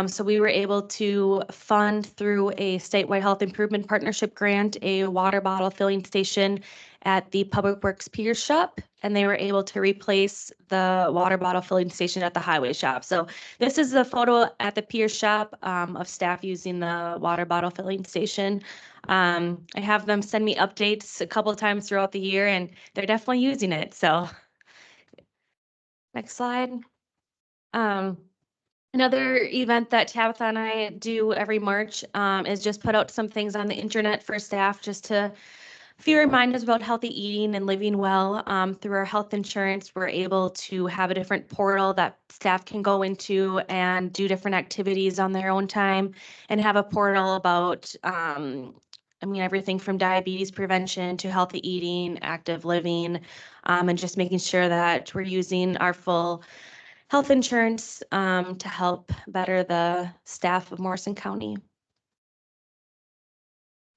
So we were able to fund through a statewide health improvement partnership grant, a water bottle filling station at the Public Works Piers shop, and they were able to replace the water bottle filling station at the highway shop. So this is the photo at the Piers shop of staff using the water bottle filling station. I have them send me updates a couple of times throughout the year, and they're definitely using it. So Next slide. Another event that Tabitha and I do every March is just put out some things on the internet for staff just to few reminders about healthy eating and living well. Through our health insurance, we're able to have a different portal that staff can go into and do different activities on their own time and have a portal about, everything from diabetes prevention to healthy eating, active living, and just making sure that we're using our full health insurance to help better the staff of Morrison County.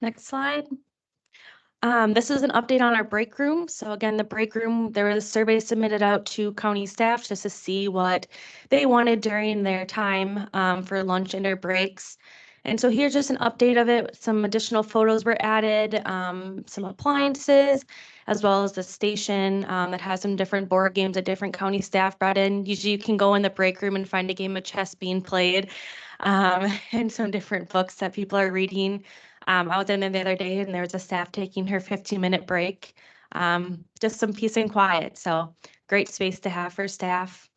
Next slide. This is an update on our break room. So again, the break room, there was a survey submitted out to county staff just to see what they wanted during their time for lunch and their breaks. And so here's just an update of it. Some additional photos were added, some appliances, as well as the station that has some different board games that different county staff brought in. Usually you can go in the break room and find a game of chess being played and some different books that people are reading. I was in there the other day and there was a staff taking her 15-minute break. Just some peace and quiet. So great space to have for staff.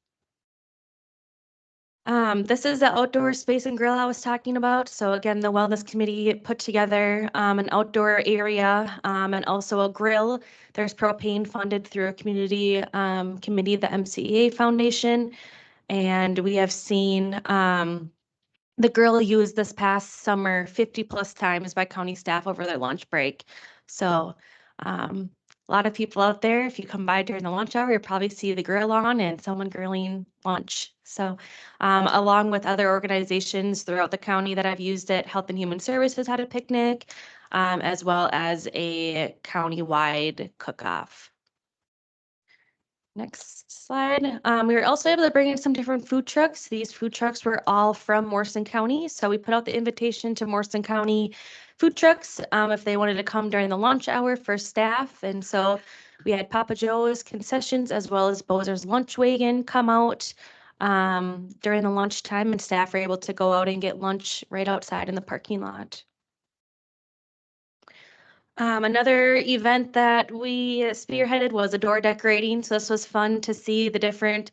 This is the outdoor space and grill I was talking about. So again, the wellness committee put together an outdoor area and also a grill. There's propane funded through a community committee, the MCEA Foundation. And we have seen the grill used this past summer 50+ times by county staff over their lunch break. So a lot of people out there, if you come by during the lunch hour, you'll probably see the grill on and someone grilling lunch. So along with other organizations throughout the county that I've used it, Health and Human Services had a picnic, as well as a county-wide cook-off. Next slide. We were also able to bring in some different food trucks. These food trucks were all from Morrison County. So we put out the invitation to Morrison County food trucks if they wanted to come during the lunch hour for staff. And so we had Papa Joe's concessions as well as Bozer's Lunch Wagon come out during the lunchtime, and staff were able to go out and get lunch right outside in the parking lot. Another event that we spearheaded was a door decorating. So this was fun to see the different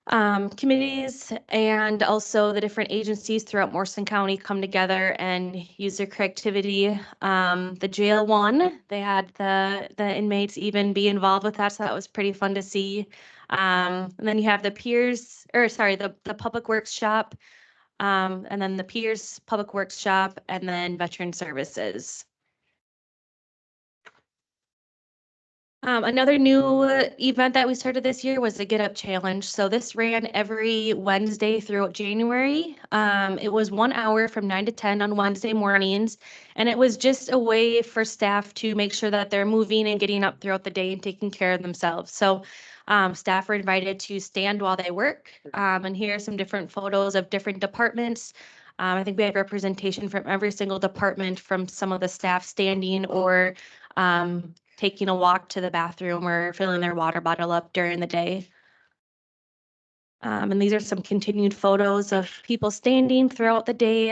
committees and also the different agencies throughout Morrison County come together and use their creativity. The jail won. They had the inmates even be involved with that, so that was pretty fun to see. And then you have the the Public Works shop, and then the Piers Public Works shop, and then Veteran Services. Another new event that we started this year was the Get Up Challenge. So this ran every Wednesday throughout January. It was 1 hour from 9 to 10 on Wednesday mornings. And it was just a way for staff to make sure that they're moving and getting up throughout the day and taking care of themselves. So staff were invited to stand while they work. And here are some different photos of different departments. I think we have representation from every single department, from some of the staff standing or taking a walk to the bathroom or filling their water bottle up during the day. And these are some continued photos of people standing throughout the day.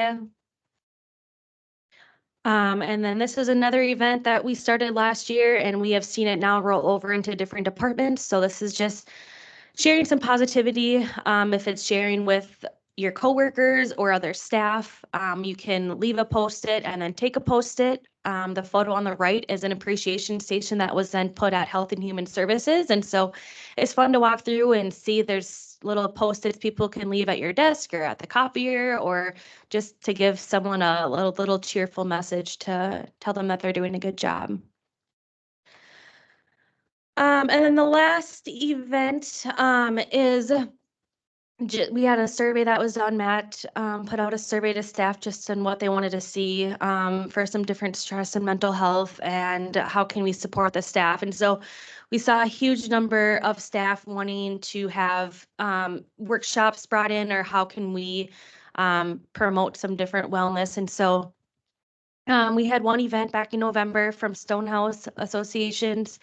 And then this is another event that we started last year, and we have seen it now roll over into different departments. So this is just sharing some positivity. If it's sharing with your coworkers or other staff, you can leave a Post-it and then take a Post-it. The photo on the right is an appreciation station that was then put at Health and Human Services. And so it's fun to walk through and see there's little Post-its people can leave at your desk or at the copier, or just to give someone a little cheerful message to tell them that they're doing a good job. And then the last event is we had a survey that was done. Matt put out a survey to staff just on what they wanted to see for some different stress and mental health and how can we support the staff. And so we saw a huge number of staff wanting to have workshops brought in, or how can we promote some different wellness. And so we had one event back in November from Stonehouse Associations,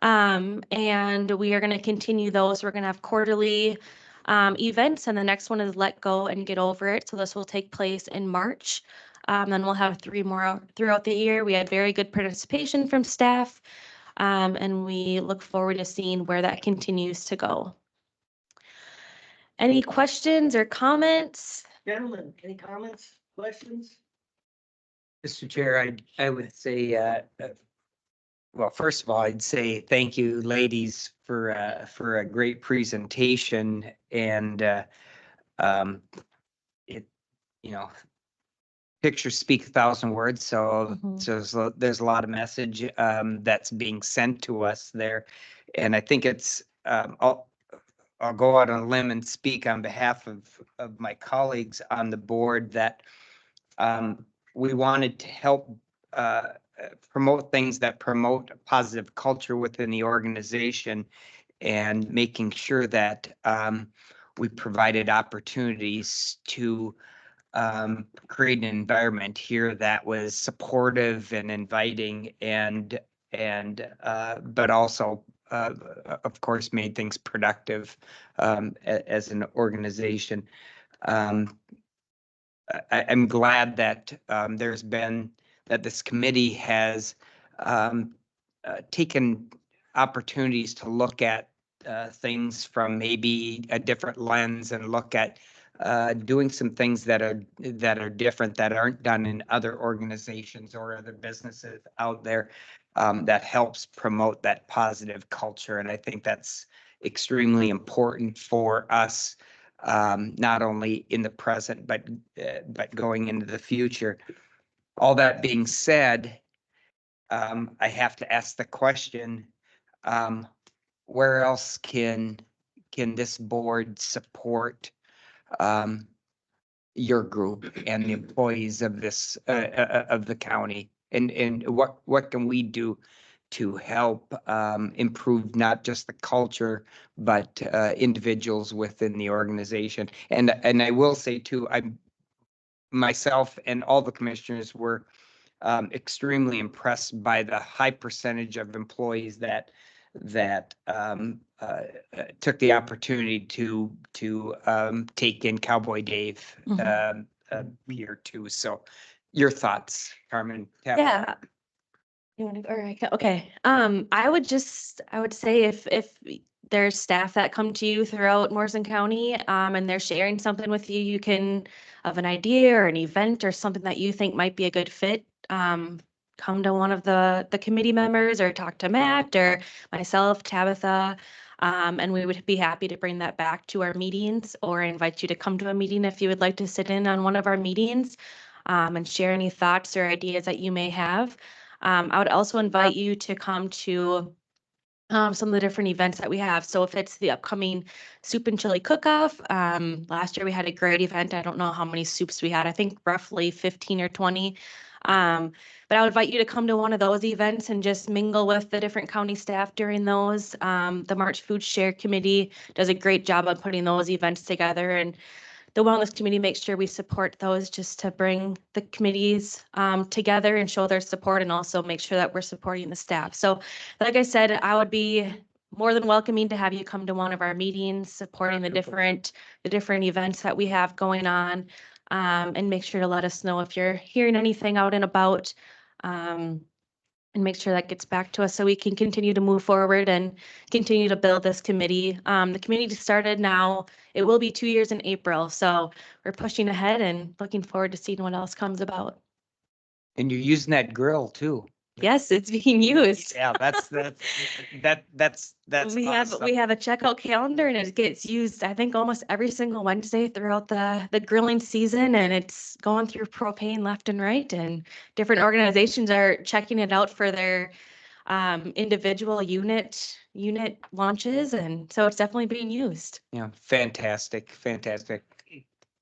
and we are going to continue those. We're going to have quarterly events, and the next one is Let Go and Get Over It. So this will take place in March. Then we'll have 3 more throughout the year. We had very good participation from staff, and we look forward to seeing where that continues to go. Any questions or comments? Gentlemen, any comments, questions? Mr. Chair, I would say, well, first of all, I'd say thank you, ladies, for a great presentation and, it, you know, pictures speak 1,000 words, so, Mhm. there's a lot of message, that's being sent to us there. And I think it's, I'll go out on a limb and speak on behalf of my colleagues on the board that, we wanted to help promote things that promote a positive culture within the organization and making sure that we provided opportunities to create an environment here that was supportive and inviting and but also of course made things productive as an organization. I'm glad that there's been, that this committee has taken opportunities to look at things from maybe a different lens and look at doing some things that are different, that aren't done in other organizations or other businesses out there, that helps promote that positive culture. And I think that's extremely important for us, not only in the present, but going into the future. All that being said, I have to ask the question, where else can this board support your group and the employees of this of the county? And what can we do to help improve not just the culture, but individuals within the organization? And I will say too, myself and all the commissioners were extremely impressed by the high percentage of employees that took the opportunity to take in Cowboy Dave here too. So your thoughts, Carmen? Yeah. You want to, all right, okay. I would say if there's staff that come to you throughout Morrison County, and they're sharing something with you, you can, of an idea or an event or something that you think might be a good fit, come to one of the committee members or talk to Matt or myself, Tabitha. And we would be happy to bring that back to our meetings or invite you to come to a meeting if you would like to sit in on one of our meetings, and share any thoughts or ideas that you may have. I would also invite you to come to some of the different events that we have. So if it's the upcoming soup and chili cook-off, last year we had a great event. I don't know how many soups we had. I think roughly 15 or 20. But I would invite you to come to one of those events and just mingle with the different county staff during those. The March Food Share Committee does a great job of putting those events together, and the Wellness Committee makes sure we support those just to bring the committees together and show their support, and also make sure that we're supporting the staff. So like I said, I would be more than welcoming to have you come to one of our meetings, supporting the different events that we have going on, and make sure to let us know if you're hearing anything out and about, and make sure that gets back to us so we can continue to move forward and continue to build this committee. The committee started now, it will be 2 years in April, so we're pushing ahead and looking forward to seeing what else comes about. And you're using that grill too. Yes, it's being used. Yeah, that's We have a checkout calendar, and it gets used, I think, almost every single Wednesday throughout the grilling season, and it's going through propane left and right, and different organizations are checking it out for their individual unit launches, and so it's definitely being used. Yeah, fantastic. Thank you,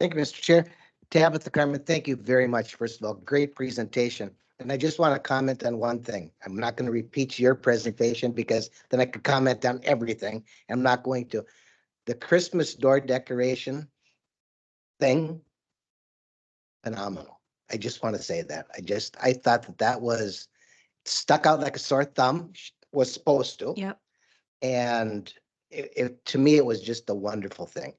Mr. Chair. Tabitha, Carmen, thank you very much. First of all, great presentation. And I just want to comment on one thing. I'm not going to repeat your presentation because then I could comment on everything. I'm not going to. The Christmas door decoration thing, phenomenal. I just want to say that. I thought that was stuck out like a sore thumb, was supposed to. Yep. And to me, it was just a wonderful thing.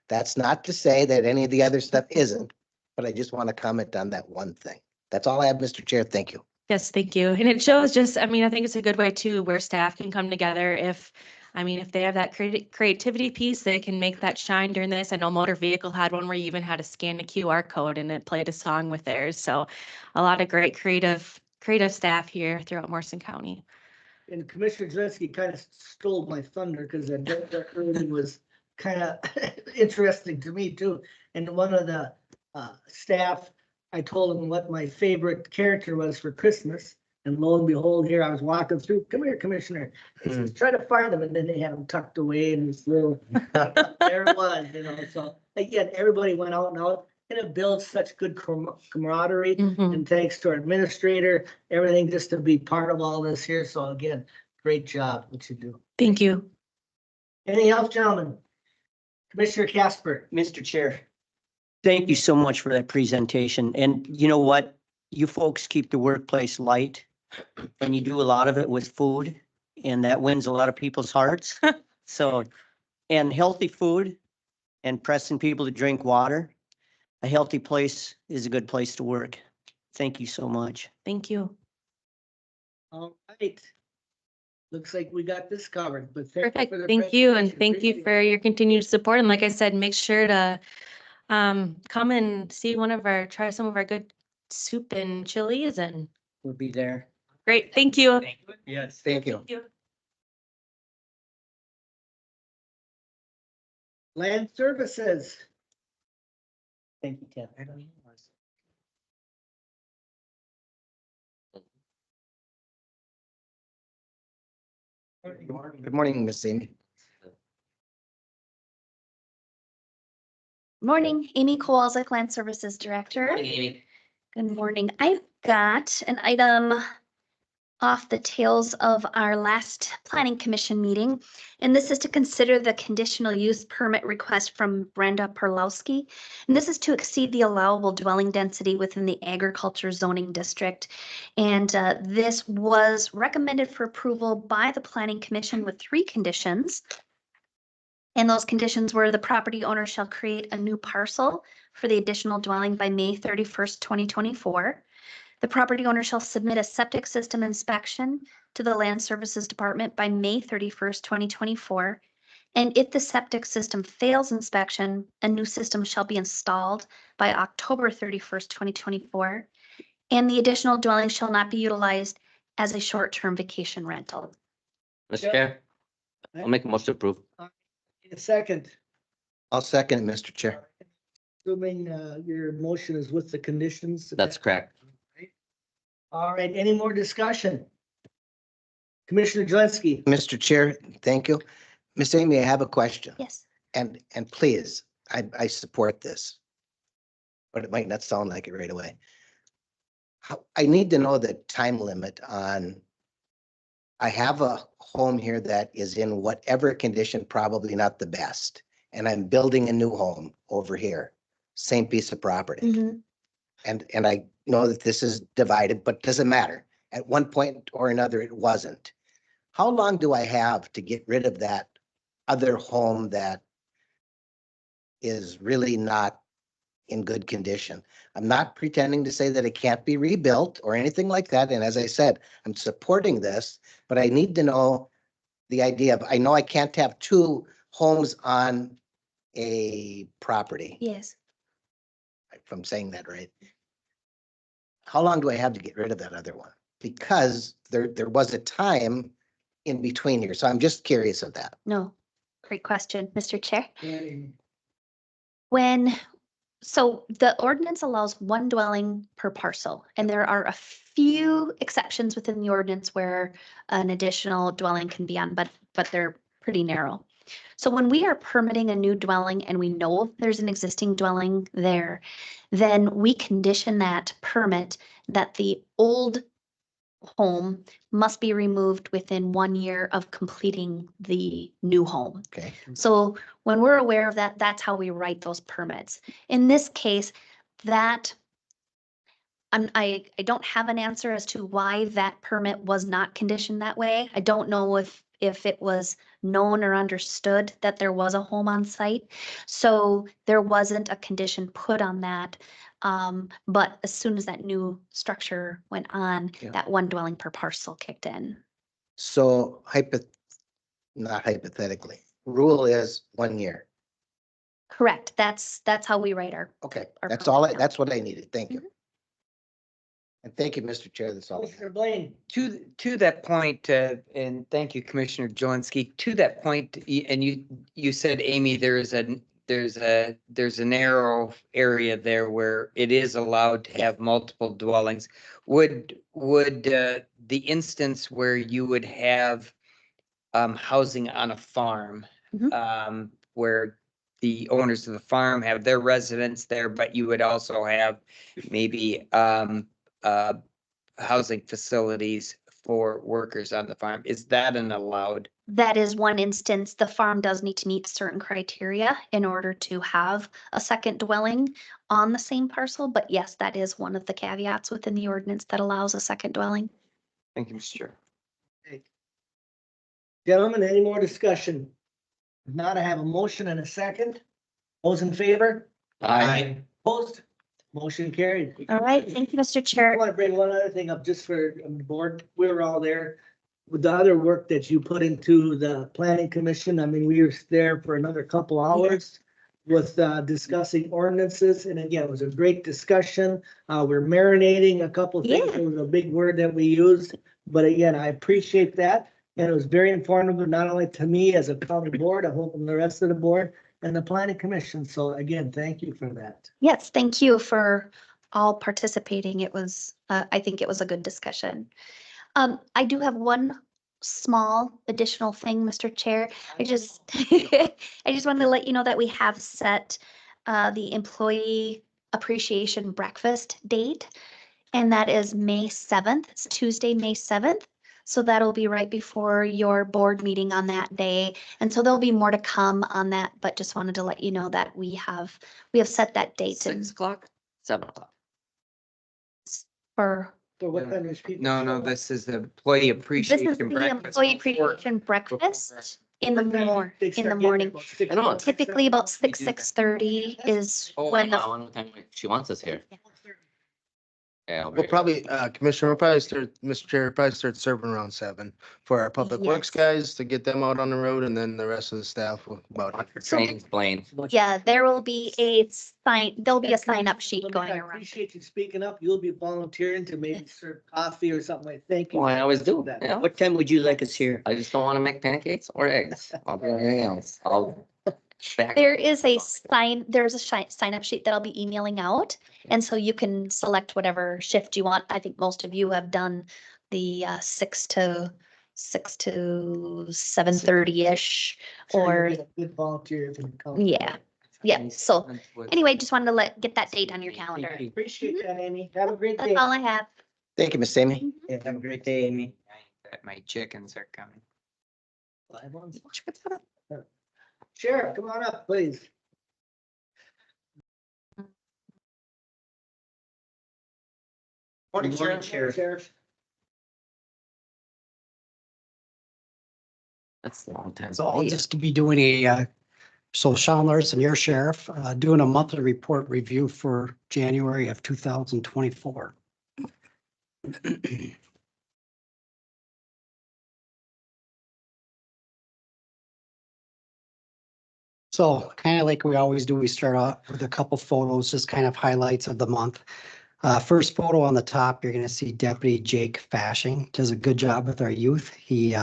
That's not to say that any of the other stuff isn't, but I just want to comment on that one thing. That's all I have, Mr. Chair. Thank you. Yes, thank you. And it shows just, I mean, I think it's a good way too, where staff can come together if I mean, if they have that creativity piece, they can make that shine during this. I know motor vehicle had one where you even had to scan a QR code and it played a song with theirs. So a lot of great creative staff here throughout Morrison County. And Commissioner Zelinski kind of stole my thunder because that early was kind of interesting to me too. And one of the staff, I told him what my favorite character was for Christmas. And lo and behold, here I was walking through, come here, Commissioner. He says, try to find them. And then they had them tucked away in this little, there it was, you know, so again, everybody went out and out. And it builds such good camaraderie. Mhm. And thanks to our administrator, everything just to be part of all this here. So again, great job what you do. Thank you. Anything else, gentlemen? Commissioner Casper. Mr. Chair, thank you so much for that presentation. And you know what? You folks keep the workplace light and you do a lot of it with food and that wins a lot of people's hearts. So, and healthy food and pressing people to drink water. A healthy place is a good place to work. Thank you so much. Thank you. All right. Looks like we got this covered, but thank you Perfect. for the Thank you. And presentation. thank you Appreciate for your continued support. And like I said, make sure to come and see try some of our good soup and chilies and We'll be there. great. Thank you. Yes. Thank you. Thank you. Land Services. Thank you, Tim. Good morning, Miss Amy. Morning, Amy Kowalczyk, Land Services Director. Morning, Amy. Good morning. I've got an item off the tails of our last Planning Commission meeting, and this is to consider the conditional use permit request from Brenda Perlowski. And this is to exceed the allowable dwelling density within the agriculture zoning district. And this was recommended for approval by the Planning Commission with 3 conditions. And those conditions were the property owner shall create a new parcel for the additional dwelling by May 31st, 2024. The property owner shall submit a septic system inspection to the Land Services Department by May 31st, 2024. And if the septic system fails inspection, a new system shall be installed by October 31st, 2024. And the additional dwelling shall not be utilized as a short-term vacation rental. Mr. Chair, I'll make a motion to approve. A second, I'll second it, Mr. Chair. assuming your motion is with the conditions. That's correct. All right, any more discussion? Commissioner Zelinski. Mr. Chair, thank you. Miss Amy, I have a question. Yes. And please, I support this. But it might not sound like it right away. I need to know the time limit on, I have a home here that is in whatever condition, probably not the best. And I'm building a new home over here, same piece of property. Mhm. And I know that this is divided, but doesn't matter. At one point or another, it wasn't. How long do I have to get rid of that other home that is really not in good condition? I'm not pretending to say that it can't be rebuilt or anything like that. And as I said, I'm supporting this, but I need to know the idea of, I know I can't have 2 homes on a property, Yes. if I'm saying that right. How long do I have to get rid of that other one? Because there was a time in between here. So I'm just curious of that. No. Great question, Mr. Chair. And So the ordinance allows 1 dwelling per parcel, and there are a few exceptions within the ordinance where an additional dwelling can be on, but they're pretty narrow. So when we are permitting a new dwelling and we know there's an existing dwelling there, then we condition that permit that the old home must be removed within 1 year of completing the new home. Okay. So when we're aware of that, that's how we write those permits. In this case, that I don't have an answer as to why that permit was not conditioned that way. I don't know if it was known or understood that there was a home on site. So there wasn't a condition put on that. But as soon as that new structure went on, Yeah. that 1 dwelling per parcel kicked in. So not hypothetically. Rule is 1 year. Correct. That's how we write our. Okay, Our that's all, program. that's what I needed. Thank you. And thank you, Mr. Chair, that's all. I have. Commissioner Blaine. To that point, and thank you, Commissioner Jelinski, to that point, and you said, Amy, there's a narrow area there where it is allowed to have multiple dwellings. Would the instance where you would have housing on a farm, Mhm. where the owners of the farm have their residents there, but you would also have maybe housing facilities for workers on the farm, is that an allowed? That is one instance. The farm does need to meet certain criteria in order to have a second dwelling on the same parcel. But yes, that is one of the caveats within the ordinance that allows a second dwelling. Thank you, Mr. Chair. Gentlemen, any more discussion? If not, I have a motion and a second. Those in favor? Aye. Opposed? Motion carried. All right, thank you, Mr. I Chair. want to bring one other thing up just for the board. We were all there with the other work that you put into the planning commission. I mean, we were there for another couple hours with discussing ordinances. And again, it was a great discussion. We're marinating a couple things. Yeah. It was a big word that we used. But again, I appreciate that. And it was very informative, not only to me as a county board, I hope and the rest of the board and the planning commission. So again, thank you for that. Yes, thank you for all participating. It was, I think it was a good discussion. I do have one small additional thing, Mr. Chair. I just wanted to let you know that we have set the employee appreciation breakfast date. And that is May 7th. It's Tuesday, May 7th. So that'll be right before your board meeting on that day. And so there'll be more to come on that, but just wanted to let you know that we have set that date 6 o'clock, 7 o'clock. for. For what kind of people? No, this is the employee This is appreciation the breakfast. employee appreciation breakfast in the morning. I know. Typically about We do that. 6:30 is Oh, when I the, wonder what time she wants us here. Yeah. I'll We'll bring it. probably, Commissioner, we'll probably start, Mr. Chair, probably start serving around 7 for our public works Yes. guys to get them out on the road, and then the rest of the staff will about. For training's Blaine. yeah, there will be there'll be a sign up sheet going I around. appreciate you speaking up. You'll be volunteering to maybe serve coffee or something like, thank you. Well, I always do. That. Yeah. What time would you like us here? I just don't want to make pancakes or eggs. I'll do anything else. I'll back. There's a sign up sheet that I'll be emailing out. And so you can select whatever shift you want. I think most of you have done the 6 to 7:30-ish or, Good volunteer. if you come. yeah. Yeah, so anyway, just wanted to get that date on your calendar. Appreciate that, Amy. Have a great That's day. all I have. Thank you, Miss Amy. Yeah, have a great day, Amy. My chickens are coming. Sheriff, come on up, please. Morning, Sheriff. Sheriff. That's a long time. So I'll just be doing so Sean Larson, your sheriff, doing a monthly report review for January of 2024. So kind of like we always do, we start off with a couple photos, just kind of highlights of the month. First photo on the top, you're going to see Deputy Jake Fashing, does a good job with our youth. He's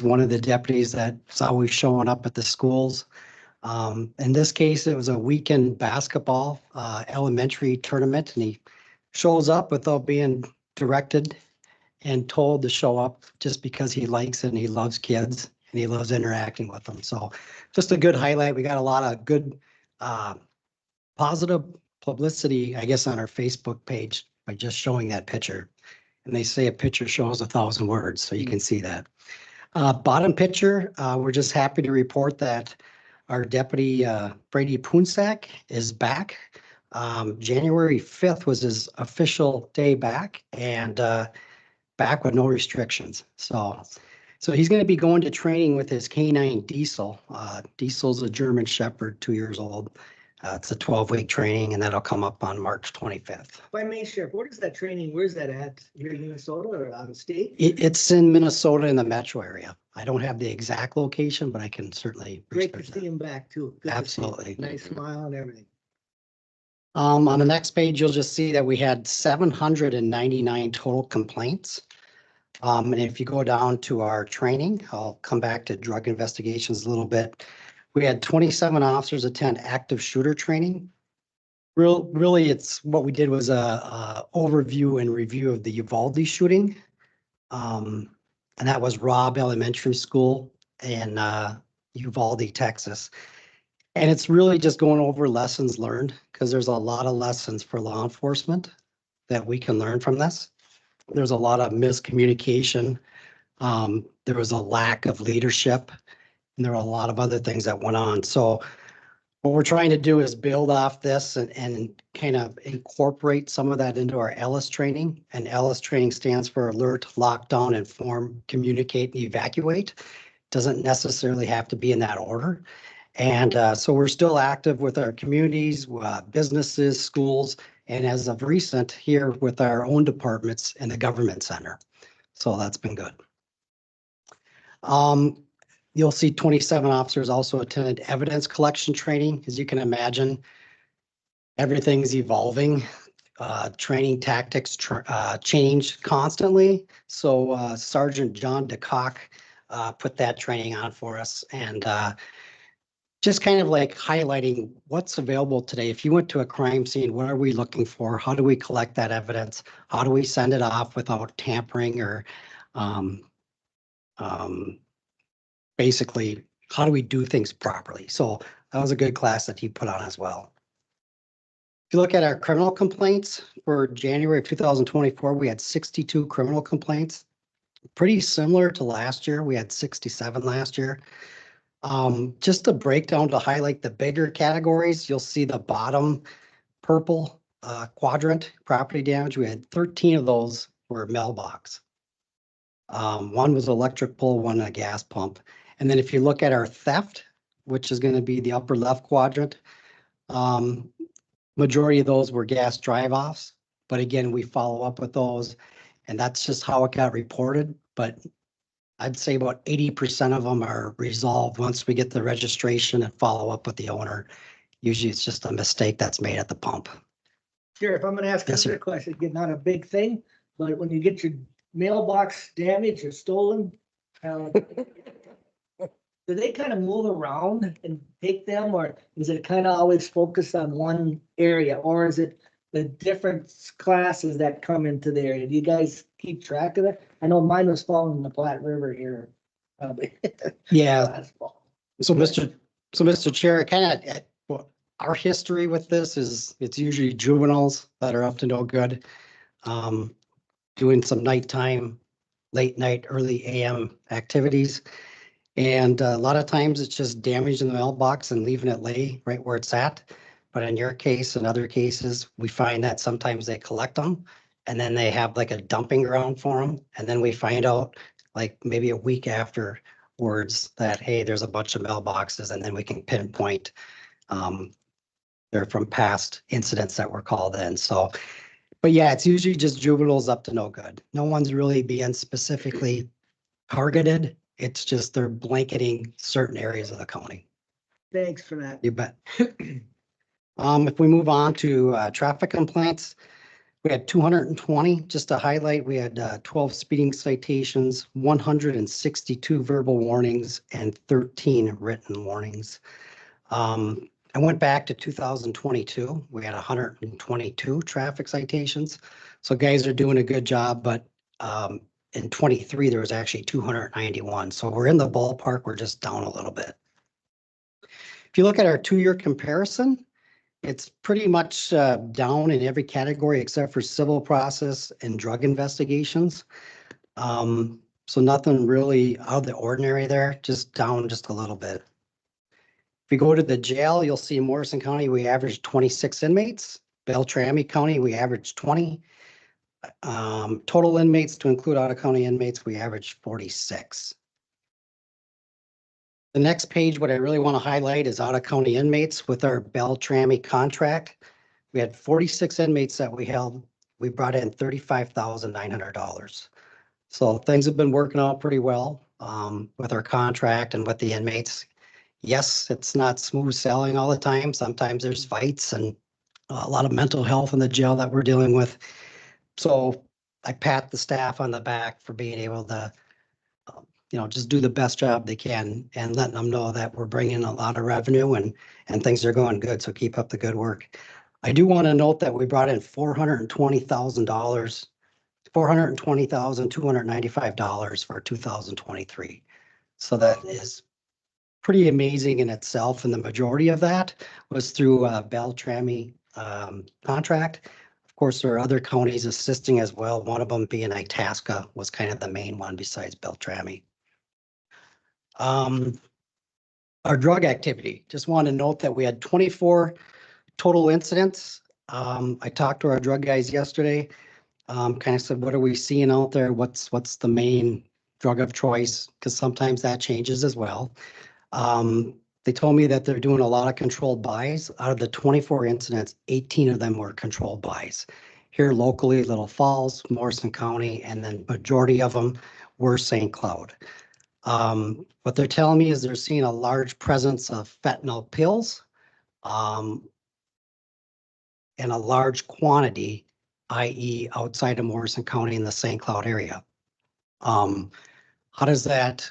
one of the deputies that's always showing up at the schools. In this case, it was a weekend basketball elementary tournament, and he shows up without being directed and told to show up just because he likes it and he loves kids and he loves interacting with them. So just a good highlight. We got a lot of good positive publicity, I guess, on our Facebook page by just showing that picture. And they say a picture shows 1,000 words, so you can see that. Bottom picture, we're just happy to report that our deputy Brady Punsak is back. January 5th was his official day back, and back with no restrictions. So he's going to be going to training with his canine Diesel. Diesel's a German Shepherd, 2 years old. It's a 12-week training and that'll come up on March 25th. If I may, Sheriff, what is that training? Where's that at? Here in Minnesota or out of state? It's in Minnesota in the metro area. I don't have the exact location, but I can certainly Great to research see that. him back too. Good to see him. Absolutely. Nice smile and everything. On the next page, you'll just see that we had 799 total complaints. And if you go down to our training, I'll come back to drug investigations a little bit. We had 27 officers attend active shooter training. Really, it's what we did was a overview and review of the Uvalde shooting. And that was Robb Elementary School in Uvalde, Texas. And it's really just going over lessons learned because there's a lot of lessons for law enforcement that we can learn from this. There's a lot of miscommunication. There was a lack of leadership, and there were a lot of other things that went on. So what we're trying to do is build off this and kind of incorporate some of that into our ELLIS training. And ELLIS training stands for Alert, Lockdown, Inform, Communicate, and Evacuate. Doesn't necessarily have to be in that order. And so we're still active with our communities, businesses, schools, and as of recent here with our own departments in the government center. So that's been good. You'll see 27 officers also attended evidence collection training. As you can imagine, everything's evolving. Training tactics change constantly. So Sergeant John DeCock put that training on for us, and just kind of like highlighting what's available today. If you went to a crime scene, what are we looking for? How do we collect that evidence? How do we send it off without tampering or basically, how do we do things properly? So that was a good class that he put on as well. If you look at our criminal complaints for January of 2024, we had 62 criminal complaints. Pretty similar to last year. We had 67 last year. Just a breakdown to highlight the bigger categories, you'll see the bottom purple quadrant, property damage. We had 13 of those were mailbox. One was electric pole, one a gas pump. And then if you look at our theft, which is going to be the upper left quadrant, majority of those were gas drive-offs. But again, we follow up with those, and that's just how it got reported. But I'd say about 80% of them are resolved once we get the registration and follow up with the owner. Usually it's just a mistake that's made at the pump. Sheriff, I'm gonna ask Yes, another sir. question. Again, not a big thing, but when you get your mailbox damaged or stolen, do they kind of move around and take them, or is it kind of always focused on one area, or is it the different classes that come into the area? Do you guys keep track of that? I know mine was falling in the Platte River here. Probably. Yeah. last fall. So Mr. Chair, kind of, well, our history with this is it's usually juveniles that are up to no good. Doing some nighttime, late night, early AM activities. And a lot of times it's just damaging the mailbox and leaving it lay right where it's at. But in your case and other cases, we find that sometimes they collect them and then they have like a dumping ground for them. And then we find out like maybe a week afterwards that, hey, there's a bunch of mailboxes, and then we can pinpoint they're from past incidents that were called in. So, but yeah, it's usually just juveniles up to no good. No one's really being specifically targeted. It's just they're blanketing certain areas of the county. Thanks for that. You bet. If we move on to traffic complaints, we had 220. Just to highlight, we had 12 speeding citations, 162 verbal warnings, and 13 written warnings. I went back to 2022. We had 122 traffic citations. So guys are doing a good job, but in 23, there was actually 291. So we're in the ballpark. We're just down a little bit. If you look at our 2-year comparison, it's pretty much down in every category except for civil process and drug investigations. So nothing really out of the ordinary there, just down just a little bit. If you go to the jail, you'll see in Morrison County, we averaged 26 inmates. Beltrami County, we averaged 20. Total inmates to include out-of-county inmates, we averaged 46. The next page, what I really want to highlight is out-of-county inmates with our Beltrami contract. We had 46 inmates that we held. We brought in $35,900. So things have been working out pretty well with our contract and with the inmates. Yes, it's not smooth sailing all the time. Sometimes there's fights and a lot of mental health in the jail that we're dealing with. So I pat the staff on the back for being able to, just do the best job they can and letting them know that we're bringing a lot of revenue and things are going good. So keep up the good work. I do want to note that we brought in $420,000, $420,295 for 2023. So that is pretty amazing in itself. And the majority of that was through a Beltrami contract. Of course, there are other counties assisting as well. One of them being Itasca was kind of the main one besides Beltrami. Our drug activity, just want to note that we had 24 total incidents. I talked to our drug guys yesterday, kind of said, what are we seeing out there? What's the main drug of choice? Because sometimes that changes as well. They told me that they're doing a lot of controlled buys. Out of the 24 incidents, 18 of them were controlled buys. Here locally, Little Falls, Morrison County, and then majority of them were St. Cloud. What they're telling me is they're seeing a large presence of fentanyl pills and a large quantity, i.e. outside of Morrison County in the St. Cloud area. How does that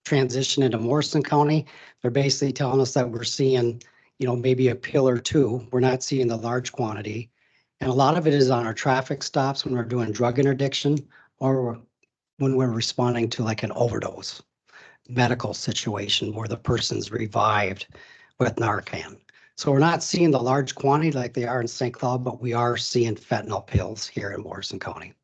transition into Morrison County? They're basically telling us that we're seeing, maybe a pill or two. We're not seeing the large quantity. And a lot of it is on our traffic stops when we're doing drug interdiction or when we're responding to like an overdose medical situation where the person's revived with Narcan. So we're not seeing the large quantity like they are in St. Cloud, but we are seeing fentanyl pills here in Morrison County.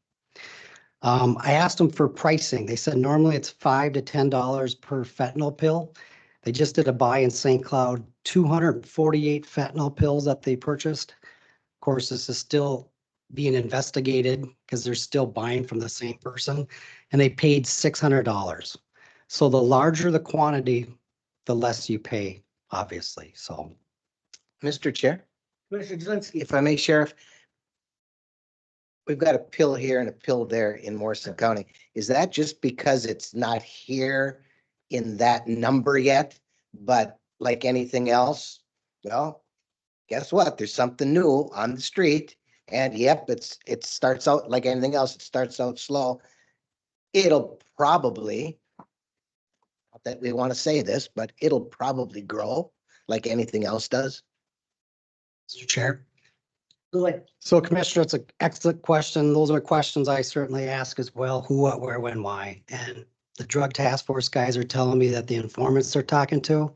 I asked them for pricing. They said normally it's $5 to $10 per fentanyl pill. They just did a buy in St. Cloud, 248 fentanyl pills that they purchased. Of course, this is still being investigated because they're still buying from the same person, and they paid $600. So the larger the quantity, the less you pay, obviously. So, Mr. Chair, Commissioner Zelinski. if I may, Sheriff, we've got a pill here and a pill there in Morrison County. Is that just because it's not here in that number yet? But like anything else, well, guess what? There's something new on the street. And yep, it starts out like anything else. It starts out slow. It'll probably, not that we want to say this, but it'll probably grow like anything else does. Mr. Chair. Go ahead. So Commissioner, it's an excellent question. Those are questions I certainly ask as well. Who, what, where, when, why? And the drug task force guys are telling me that the informants they're talking to,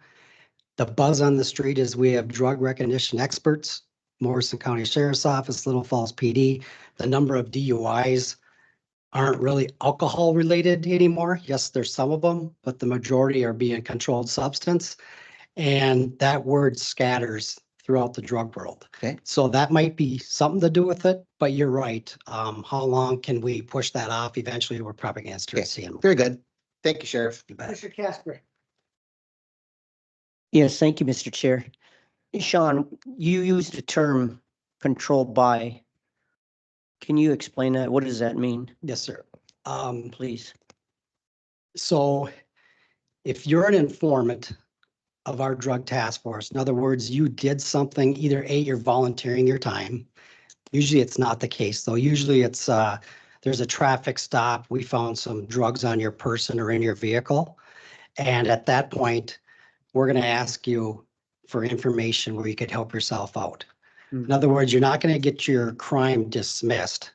the buzz on the street is we have drug recognition experts, Morrison County Sheriff's Office, Little Falls PD. The number of DUIs aren't really alcohol related anymore. Yes, there's some of them, but the majority are being controlled substance. And that word scatters throughout the drug world. Okay. So that might be something to do with it, but you're right. How long can we push that off? Eventually, we're probably going to start Okay. seeing. Very good. Thank you, Sheriff. Commissioner Casper. Yes, thank you, Mr. Chair. Sean, you used the term controlled by. Can you explain that? What does that mean, Yes, sir. please? So if you're an informant of our drug task force, in other words, you did something, either A, you're volunteering your time. Usually it's not the case, though. Usually it's there's a traffic stop. We found some drugs on your person or in your vehicle. And at that point, we're going to ask you for information where you could help yourself out. In other words, you're not going to get your crime dismissed,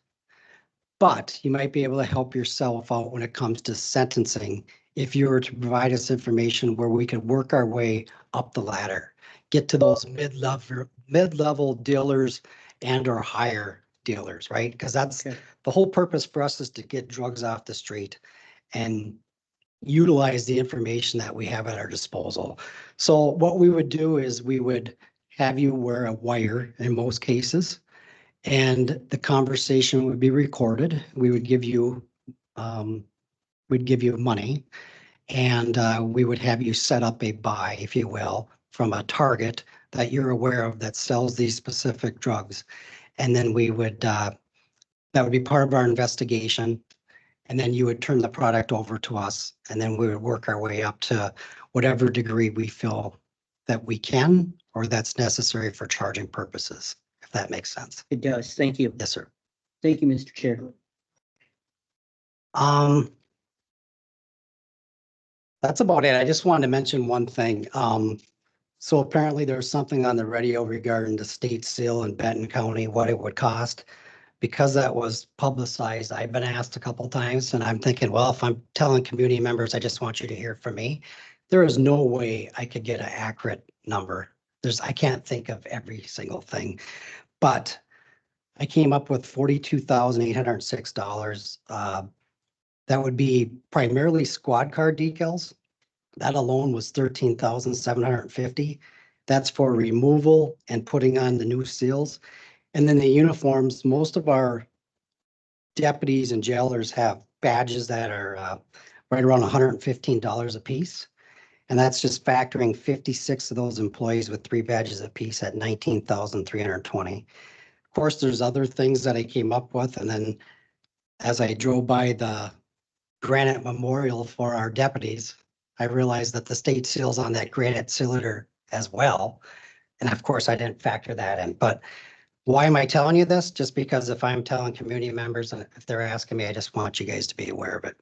but you might be able to help yourself out when it comes to sentencing if you were to provide us information where we could work our way up the ladder, get to those mid-level dealers and or higher dealers, right? Because that's the whole purpose for us is to get drugs off the street and utilize the information that we have at our disposal. So what we would do is we would have you wear a wire in most cases, and the conversation would be recorded. We would give you, we'd give you money, And we would have you set up a buy, if you will, from a target that you're aware of that sells these specific drugs. And then we would, that would be part of our investigation. And then you would turn the product over to us, and then we would work our way up to whatever degree we feel that we can or that's necessary for charging purposes, if that makes sense. It does. Thank you. Yes, sir. Thank you, Mr. Chair. That's about it. I just wanted to mention one thing. So apparently there's something on the radio regarding the state seal in Benton County, what it would cost. Because that was publicized, I've been asked a couple times, and I'm thinking, well, if I'm telling community members, I just want you to hear from me. There is no way I could get an accurate number. I can't think of every single thing, but I came up with $42,806. That would be primarily squad car decals. That alone was $13,750. That's for removal and putting on the new seals. And then the uniforms, most of our deputies and jailers have badges that are right around $115 a piece. And that's just factoring 56 of those employees with 3 badges a piece at $19,320. Of course, there's other things that I came up with. And then as I drove by the granite memorial for our deputies, I realized that the state seal's on that granite cylinder as well. And of course, I didn't factor that in. But why am I telling you this? Just because if I'm telling community members and if they're asking me, I just want you guys to be aware of it.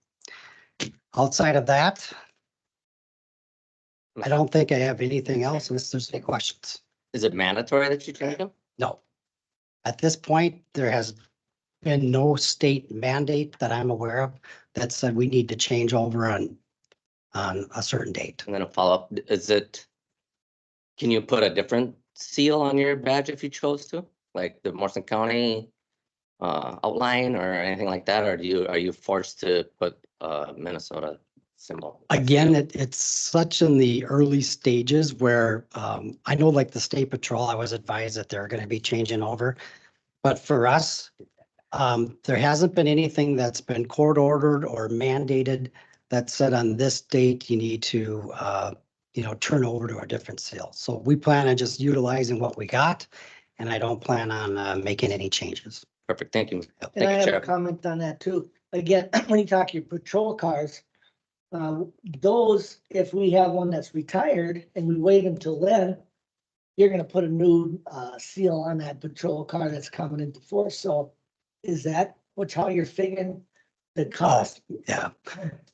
Outside of that, I don't think I have anything else unless there's any questions. Is it mandatory that you change them? No. At this point, there has been no state mandate that I'm aware of that said we need to change over on a certain date. And then a follow-up, can you put a different seal on your badge if you chose to? Like the Morrison County outline or anything like that? Or are you forced to put Minnesota symbol? Again, it's such in the early stages where I know like the State Patrol, I was advised that they're going to be changing over. But for us, there hasn't been anything that's been court ordered or mandated that said on this date, you need to, turn over to a different seal. So we plan on just utilizing what we got, and I don't plan on making any changes. Perfect, thank you. And I Thank you, have a Sheriff. comment on that too. Again, when you talk your patrol cars, those, if we have one that's retired and we wait until then, you're gonna put a new seal on that patrol car that's coming into force. So is that how you're figuring the cost? Yeah.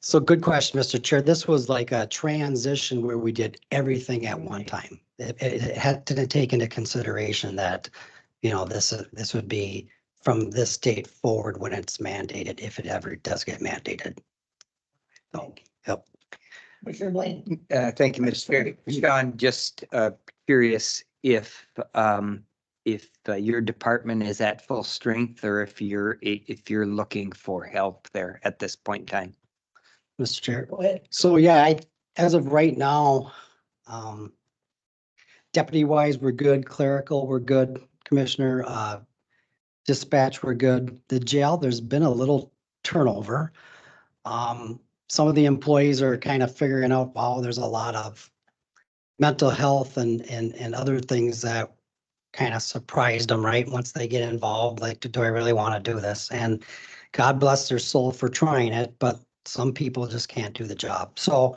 So good question, Mr. Chair. This was like a transition where we did everything at one time. It had to take into consideration that, this would be from this date forward when it's mandated, if it ever does get mandated. So, yep. Commissioner Blaine? Thank you, Mr. Chair. Sean, just curious if your department is at full strength or if you're looking for help there at this point in time. Mr. Chair. Go ahead. So yeah, as of right now, deputy wise, we're good. Clerical, we're good. Commissioner, dispatch, we're good. The jail, there's been a little turnover. Some of the employees are kind of figuring out, wow, there's a lot of mental health and other things that kind of surprised them, right? Once they get involved, like, do I really want to do this? And God bless their soul for trying it, but some people just can't do the job. So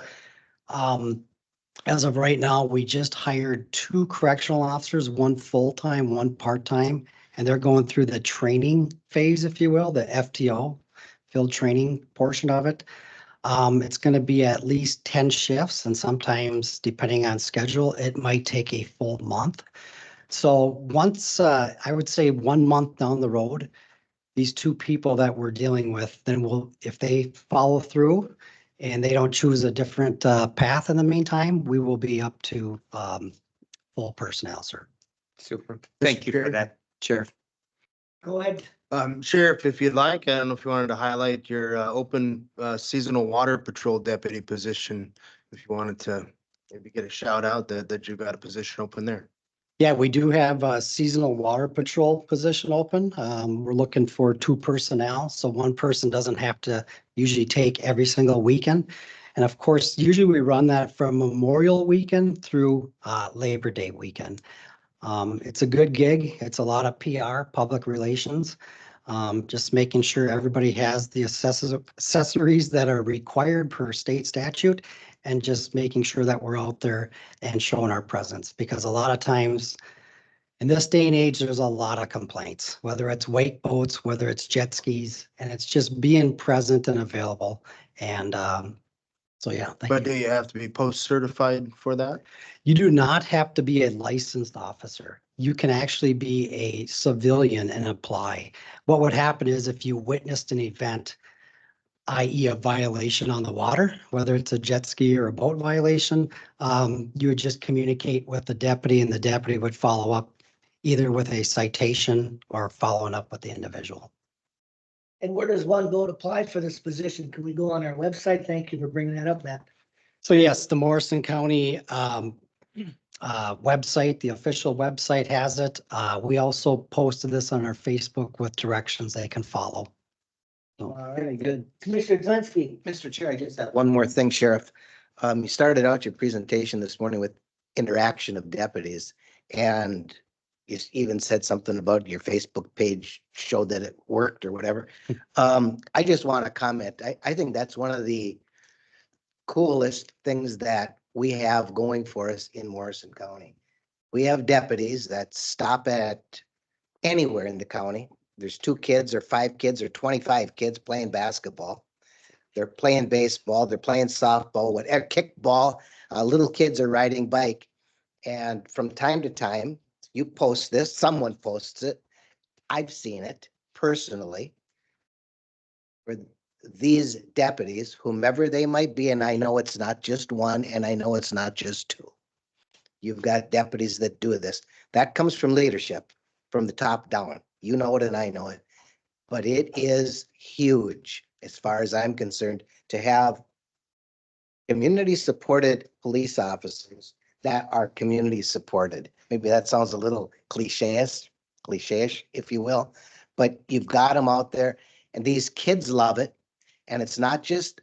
as of right now, we just hired 2 correctional officers, 1 full-time, 1 part-time, and they're going through the training phase, if you will, the FTO, field training portion of it. It's going to be at least 10 shifts, and sometimes, depending on schedule, it might take a full month. So once, I would say 1 month down the road, these 2 people that we're dealing with, then if they follow through and they don't choose a different path in the meantime, we will be up to full personnel, sir. Super. Thank you for that, Sheriff. Go ahead. Sheriff, if you'd like, I don't know if you wanted to highlight your open seasonal water patrol deputy position. If you wanted to maybe get a shout out that you got a position open there. Yeah, we do have a seasonal water patrol position open. We're looking for 2 personnel, so 1 person doesn't have to usually take every single weekend. And of course, usually we run that from Memorial Weekend through Labor Day weekend. It's a good gig. It's a lot of PR, public relations. Just making sure everybody has the accessories that are required per state statute and just making sure that we're out there and showing our presence. Because a lot of times in this day and age, there's a lot of complaints, whether it's wake boats, whether it's jet skis, and it's just being present and available. And so, yeah, thank But you. do you have to be post certified for that? You do not have to be a licensed officer. You can actually be a civilian and apply. What would happen is if you witnessed an event, i.e. a violation on the water, whether it's a jet ski or a boat violation, you would just communicate with the deputy and the deputy would follow up either with a citation or following up with the individual. And where does one go to apply for this position? Can we go on our website? Thank you for bringing that up, Matt. So yes, the Morrison County website, the official website has it. We also posted this on our Facebook with directions they can follow. All right, good. Commissioner Zelinski. Mr. Chair, I just have one more thing, Sheriff. You started out your presentation this morning with interaction of deputies, and you even said something about your Facebook page showed that it worked or whatever. I just want to comment. I think that's one of the coolest things that we have going for us in Morrison County. We have deputies that stop at anywhere in the county. There's 2 kids or 5 kids or 25 kids playing basketball. They're playing baseball, they're playing softball, whatever, kickball. Little kids are riding bike. And from time to time, you post this, someone posts it. I've seen it personally. For these deputies, whomever they might be, and I know it's not just one, and I know it's not just 2. You've got deputies that do this. That comes from leadership, from the top down. You know it and I know it. But it is huge, as far as I'm concerned, to have community-supported police officers that are community-supported. Maybe that sounds a little cliche-ish, if you will, but you've got them out there, and these kids love it. And it's not just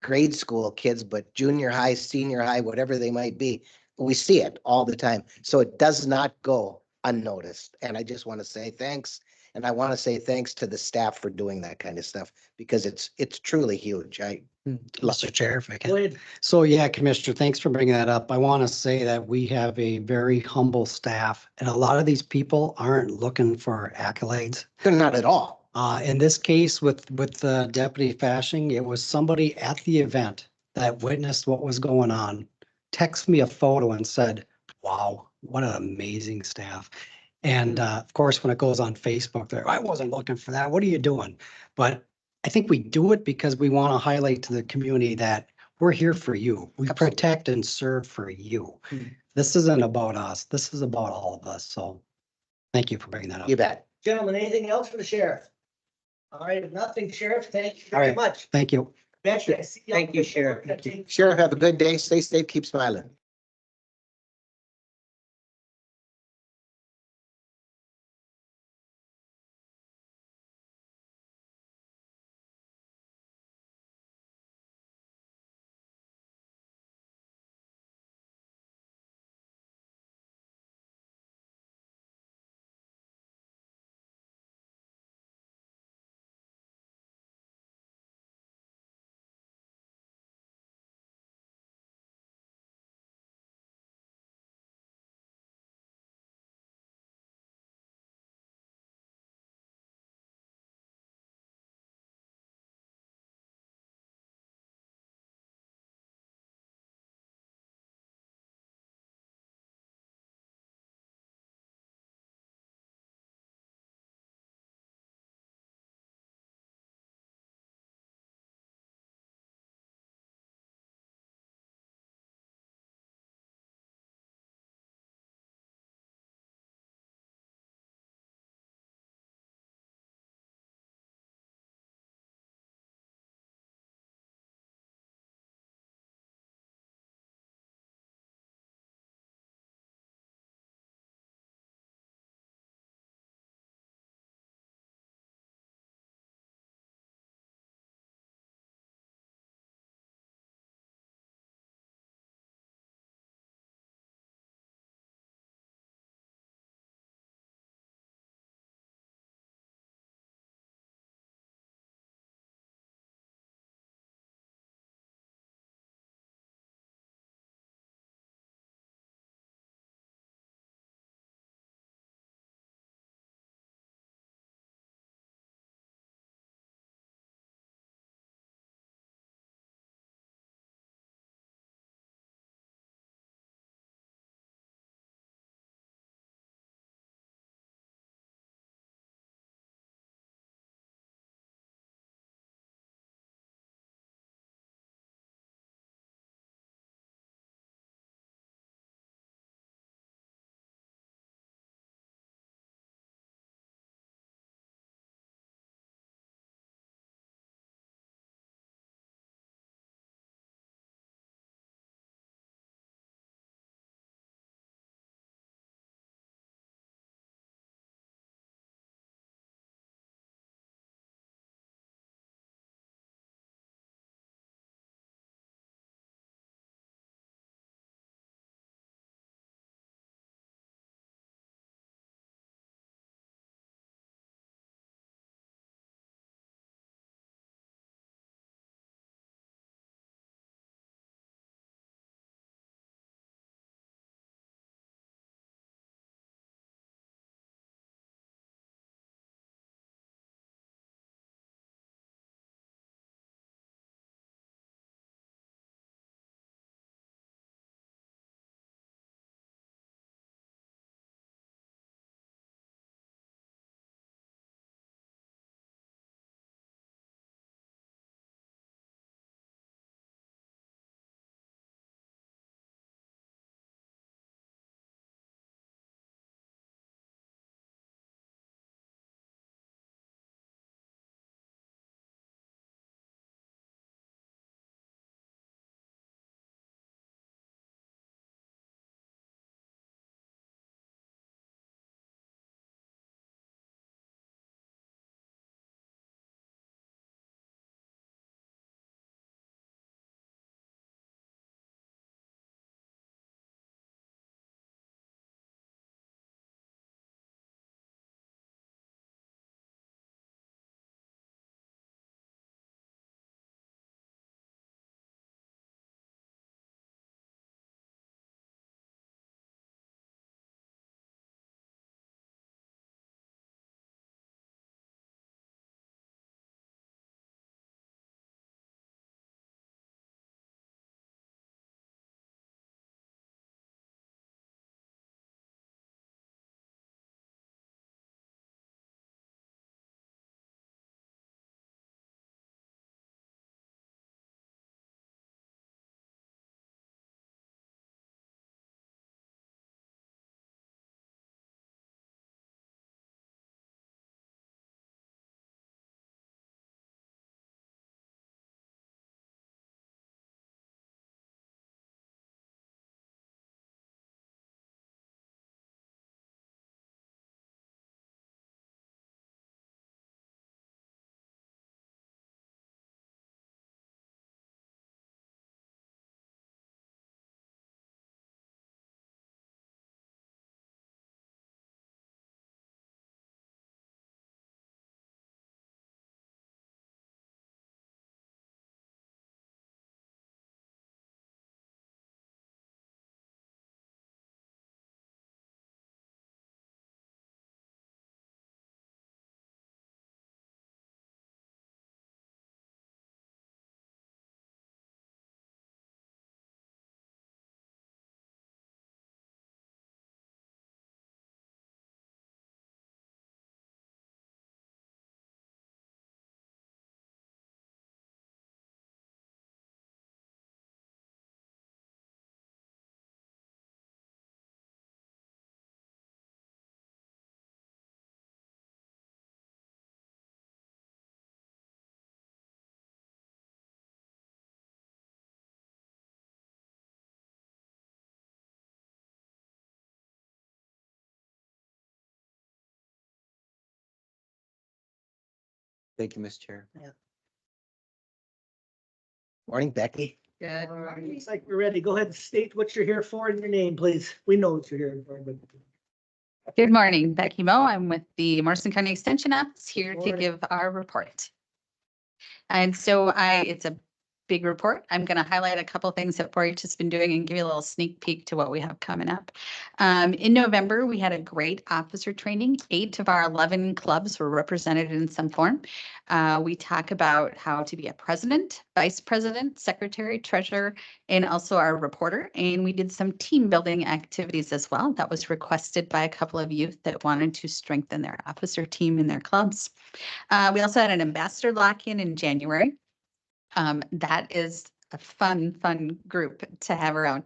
grade school kids, but junior high, senior high, whatever they might be. We see it all the time. So it does not go unnoticed. And I just want to say thanks. And I want to say thanks to the staff for doing that kind of stuff because it's truly huge. Mr. Chair, if I Go can. ahead. So yeah, Commissioner, thanks for bringing that up. I want to say that we have a very humble staff and a lot of these people aren't looking for accolades. They're not at all. In this case with Deputy Fashing, it was somebody at the event that witnessed what was going on, texted me a photo and said, wow, what an amazing staff. And of course, when it goes on Facebook, there, I wasn't looking for that. What are you doing? But I think we do it because we want to highlight to the community that we're here for you. We protect and serve for you. This isn't about us. This is about all of us. So thank you for bringing that up. You bet. Gentlemen, anything else for the sheriff? All right, if nothing, Sheriff, thank you All very right. much. Thank you. Betcha, I see Thank you, Sheriff. Sheriff, have a good day. Stay safe. Keep smiling. Thank you, Mr. Chair. Morning, Becky. Good. Looks like we're ready. Go ahead and state what you're here for and your name, please. We know what you're here for, but. Good morning, Becky Moe. I'm with the Morrison County Extension Office here to Morning. give our report. And so it's a big report. I'm going to highlight a couple things that 4-H has been doing and give you a little sneak peek to what we have coming up. In November, we had a great officer training. 8 of our 11 clubs were represented in some form. We talk about how to be a president, vice president, secretary, treasurer, and also our reporter. And we did some team building activities as well. That was requested by a couple of youth that wanted to strengthen their officer team in their clubs. We also had an ambassador lock-in January. That is a fun group to have around.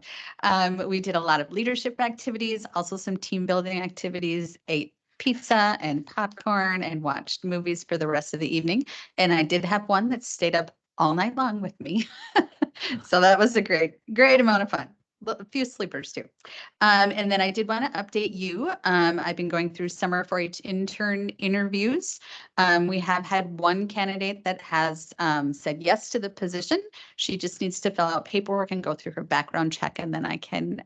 We did a lot of leadership activities, also some team building activities, ate pizza and popcorn and watched movies for the rest of the evening. And I did have one that stayed up all night long with me. So that was a great amount of fun. A few sleepers too. And then I did want to update you. I've been going through summer 4-H intern interviews. We have had one candidate that has said yes to the position. She just needs to fill out paperwork and go through her background check, and then I can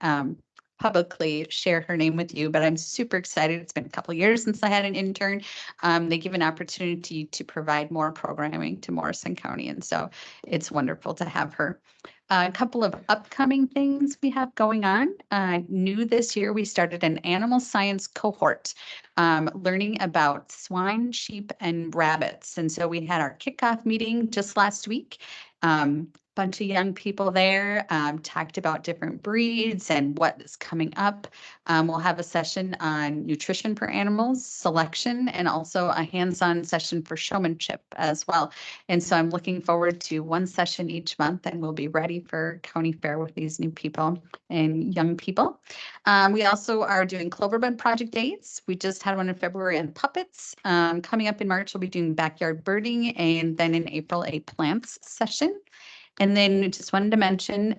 publicly share her name with you. But I'm super excited. It's been a couple of years since I had an intern. They give an opportunity to provide more programming to Morrison County, and so it's wonderful to have her. A couple of upcoming things we have going on. New this year, we started an animal science cohort, learning about swine, sheep, and rabbits. And so we had our kickoff meeting just last week. Bunch of young people there, talked about different breeds and what is coming up. We'll have a session on nutrition for animals, selection, and also a hands-on session for showmanship as well. And so I'm looking forward to one session each month, and we'll be ready for county fair with these new people and young people. We also are doing Cloverbud Project Days. We just had one in February on puppets. Coming up in March, we'll be doing backyard birding, and then in April, a plants session. And then just wanted to mention,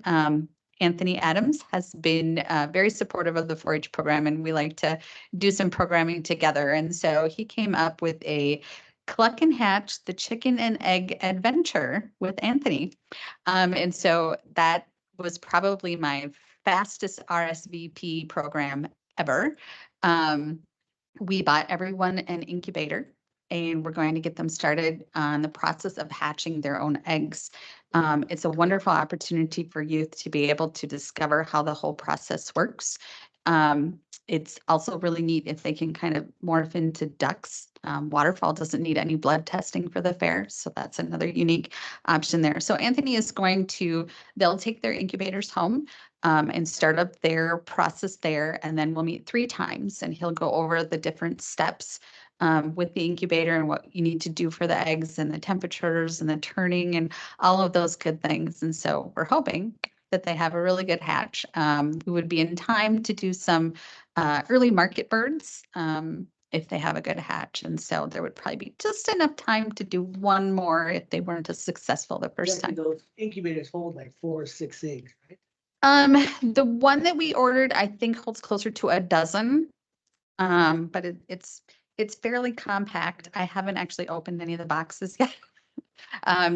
Anthony Adams has been very supportive of the 4-H program, and we like to do some programming together. And so he came up with a Cluck and Hatch the Chicken and Egg Adventure with Anthony. And so that was probably my fastest RSVP program ever. We bought everyone an incubator, and we're going to get them started on the process of hatching their own eggs. It's a wonderful opportunity for youth to be able to discover how the whole process works. It's also really neat if they can kind of morph into ducks. Waterfall doesn't need any blood testing for the fair, so that's another unique option there. So Anthony is they'll take their incubators home and start up their process there, and then we'll meet 3 times, and he'll go over the different steps with the incubator and what you need to do for the eggs and the temperatures and the turning and all of those good things. And so we're hoping that they have a really good hatch. We would be in time to do some early market birds if they have a good hatch. And so there would probably be just enough time to do one more if they weren't as successful the first time. Those incubators hold like 4 or 6 eggs, right? The one that we ordered, I think, holds closer to a dozen. But it's fairly compact. I haven't actually opened any of the boxes yet.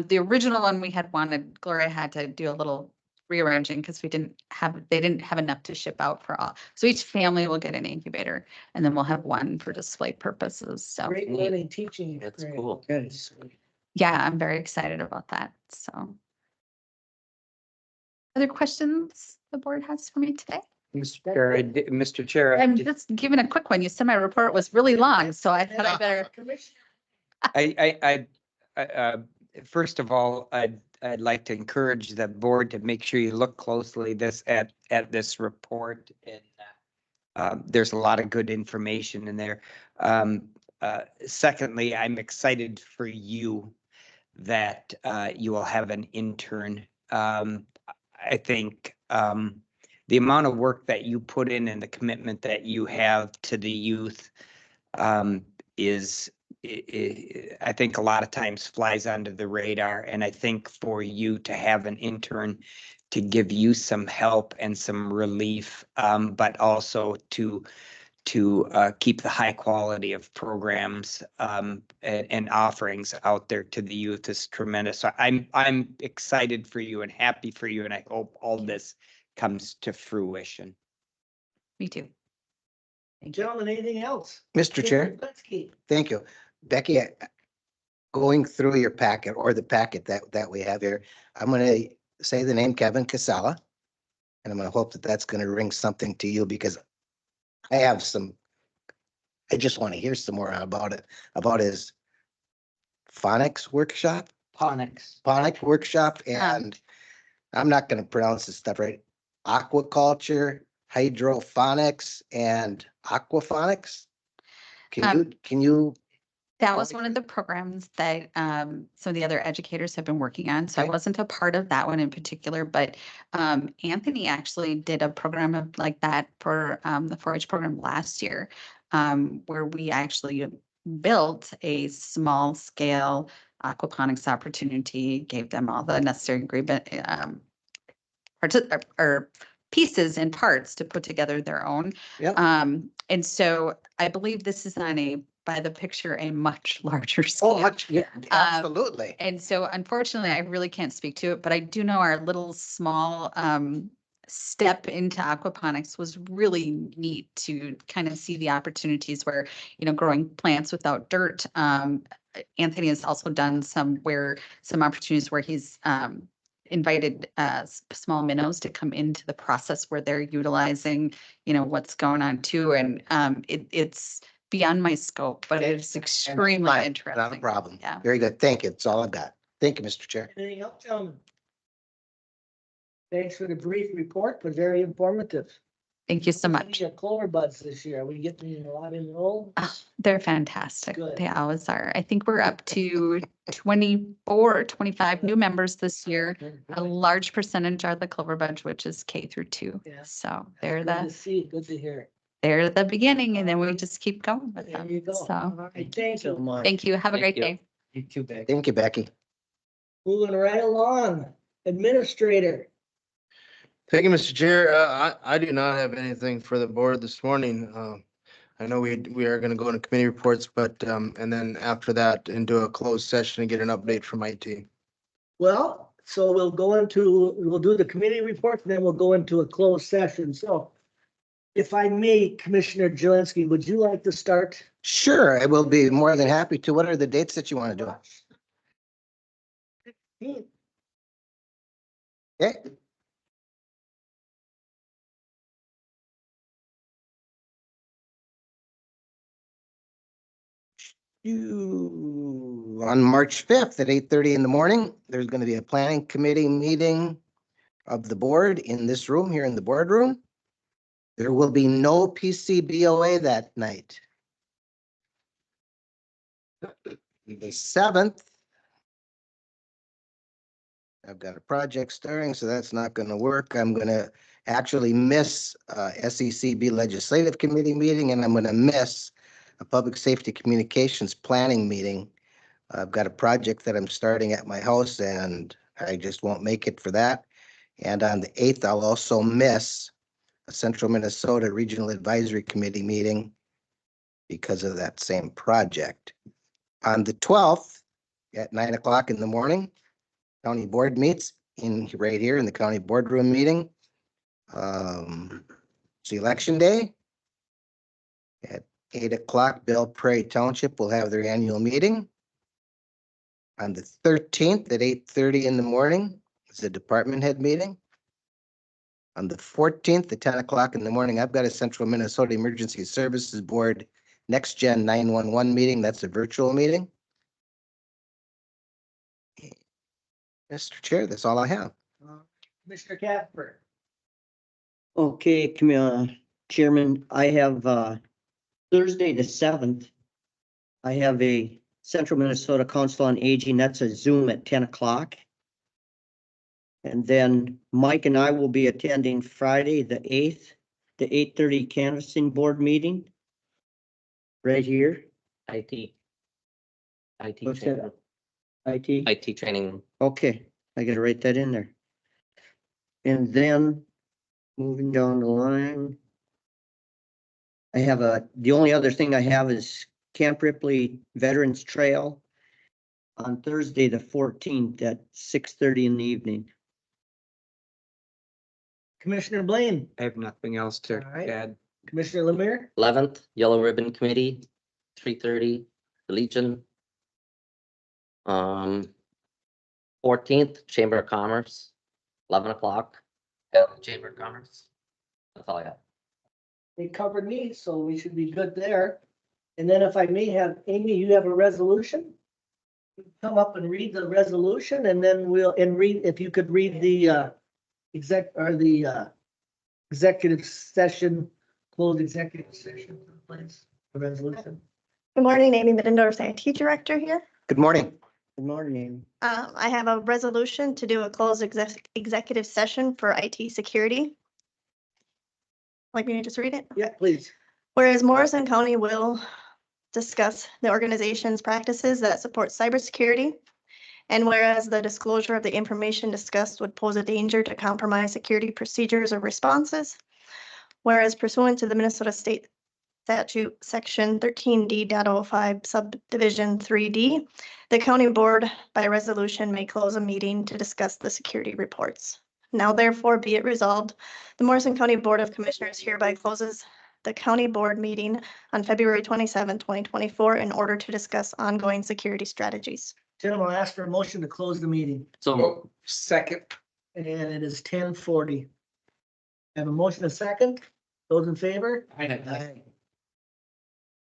The original one we had wanted, Gloria had to do a little rearranging because they didn't have enough to ship out for all. So each family will get an incubator, and then we'll have one for display purposes. So Great learning, teaching. That's experience. cool. Good. yeah, I'm very excited about that. So other questions the board has for me today? Mr. Chair, I'm just giving a quick one. You said my report was really long, so I thought I better. First of all, I'd like to encourage the board to make sure you look closely at this report, and there's a lot of good information in there. Secondly, I'm excited for you that you will have an intern. I think the amount of work that you put in and the commitment that you have to the youth is, I think, a lot of times flies under the radar. And I think for you to have an intern to give you some help and some relief, but also to to keep the high quality of programs and offerings out there to the youth is tremendous. So I'm excited for you and happy for you, and I hope all this comes to fruition. Me too. Gentlemen, anything else? Mr. Chair, Lipinski. thank you. Becky, going through your packet or the packet that we have here, I'm gonna say the name Kevin Casella. And I'm gonna hope that that's gonna ring something to you because I just want to hear some more about it, about his phonics workshop, phonics workshop, and I'm not gonna pronounce this stuff right. Aquaculture, hydrophonics, and aquaphonics. Can you, That was one of the programs that some of the other educators have been working on. So I Okay. wasn't a part of that one in particular, but Anthony actually did a program of like that for the 4-H program last year, where we actually built a small scale aquaponics opportunity, gave them all the necessary agreement or pieces and parts to put together their own. yeah, And so I believe this is on a, by the picture, a much larger oh, scale. much, yeah, absolutely. And so unfortunately, I really can't speak to it, but I do know our little small step into aquaponics was really neat to kind of see the opportunities where, you know, growing plants without dirt. Anthony has also done some opportunities where he's invited small minnows to come into the process where they're utilizing, you know, what's going on too. And it's beyond my scope, but it's extremely Fine, interesting. not a problem. Yeah. Very good. Thank you. That's all I've got. Thank you, Mr. Chair. Anything else, gentlemen? Thanks for the brief report, but very informative. Thank you so much. Clover buds this year. Are we getting a lot enrolled? They're fantastic. Good. They always are. I think we're up to 24, 25 new members this year. A large percentage are the Clover Bunch, which is K through 2. Yeah. So Good to see, good to hear. they're the beginning, and then we just keep going with There them. you go. So All right, thank you. much. thank you. Have a Thank great you. day. You too, Becky. Thank you, Becky. Moving right along, administrator. Thank you, Mr. Chair. I do not have anything for the board this morning. I know we are gonna go into committee reports, but, and then after that into a closed session and get an update from IT. Well, so we'll do the committee report, and then we'll go into a closed session. So if I may, Commissioner Jelinski, would you like to start? Sure, I will be more than happy to. What are the dates that you want to do? Okay. On March 5th at 8:30 in the morning, there's going to be a planning committee meeting of the board in this room here in the boardroom. There will be no PCBOA that night. The 7th, I've got a project starting, so that's not going to work. I'm going to actually miss SECB Legislative Committee meeting, and I'm going to miss a Public Safety Communications Planning meeting. I've got a project that I'm starting at my house, and I just won't make it for that. And on the 8th, I'll also miss a Central Minnesota Regional Advisory Committee meeting because of that same project. On the 12th, at 9 o'clock in the morning, county board meets right here in the county boardroom meeting. It's election day. At 8 o'clock, Belle Prairie Township will have their annual meeting. On the 13th at 8:30 in the morning is a department head meeting. On the 14th at 10 o'clock in the morning, I've got a Central Minnesota Emergency Services Board Next Gen 911 meeting. That's a virtual meeting. Mr. Chair, that's all I have. Mr. Casper. Okay, Chairman, I have Thursday the 7th. I have a Central Minnesota Council on Aging. That's a Zoom at 10 o'clock. And then Mike and I will be attending Friday the 8th, the 8:30 canvassing board meeting. Right here. IT. IT What's training. that? IT? IT training. Okay, I gotta write that in there. And then moving down the line. the only other thing I have is Camp Ripley Veterans Trail on Thursday, the 14th at 6:30 in the evening. Commissioner Blaine, I have nothing else to All right. add. Commissioner Lemire, 11th, Yellow Ribbon Committee, 3:30, the Legion. 14th, Chamber of Commerce, 11 o'clock, at the Chamber of Commerce. That's all I got. they covered me, so we should be good there. And then if I may have, Amy, you have a resolution? Come up and read the resolution and then if you could read the executive session, closed executive session, please, the resolution. Good morning, Amy Middendorf, IT Director here. Good morning. Good morning. I have a resolution to do a closed executive session for IT security. Like me to just read it? Yeah, please. Whereas Morrison County will discuss the organization's practices that support cybersecurity. And whereas the disclosure of the information discussed would pose a danger to compromise security procedures or responses. Whereas pursuant to the Minnesota State Statute, Section 13D.05, Subdivision 3D, the county board by resolution may close a meeting to discuss the security reports. Now therefore be it resolved, the Morrison County Board of Commissioners hereby closes the county board meeting on February 27, 2024 in order to discuss ongoing security strategies. Tim, I'll ask for a motion to close the meeting. So Second. And it is 10:40. Have a motion, a second? Those in favor? Aye.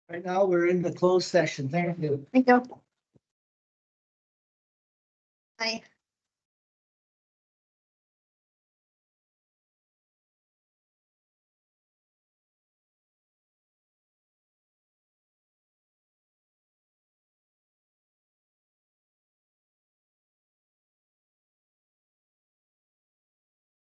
Right now, we're in the closed session. Thank you. Thank you. Bye.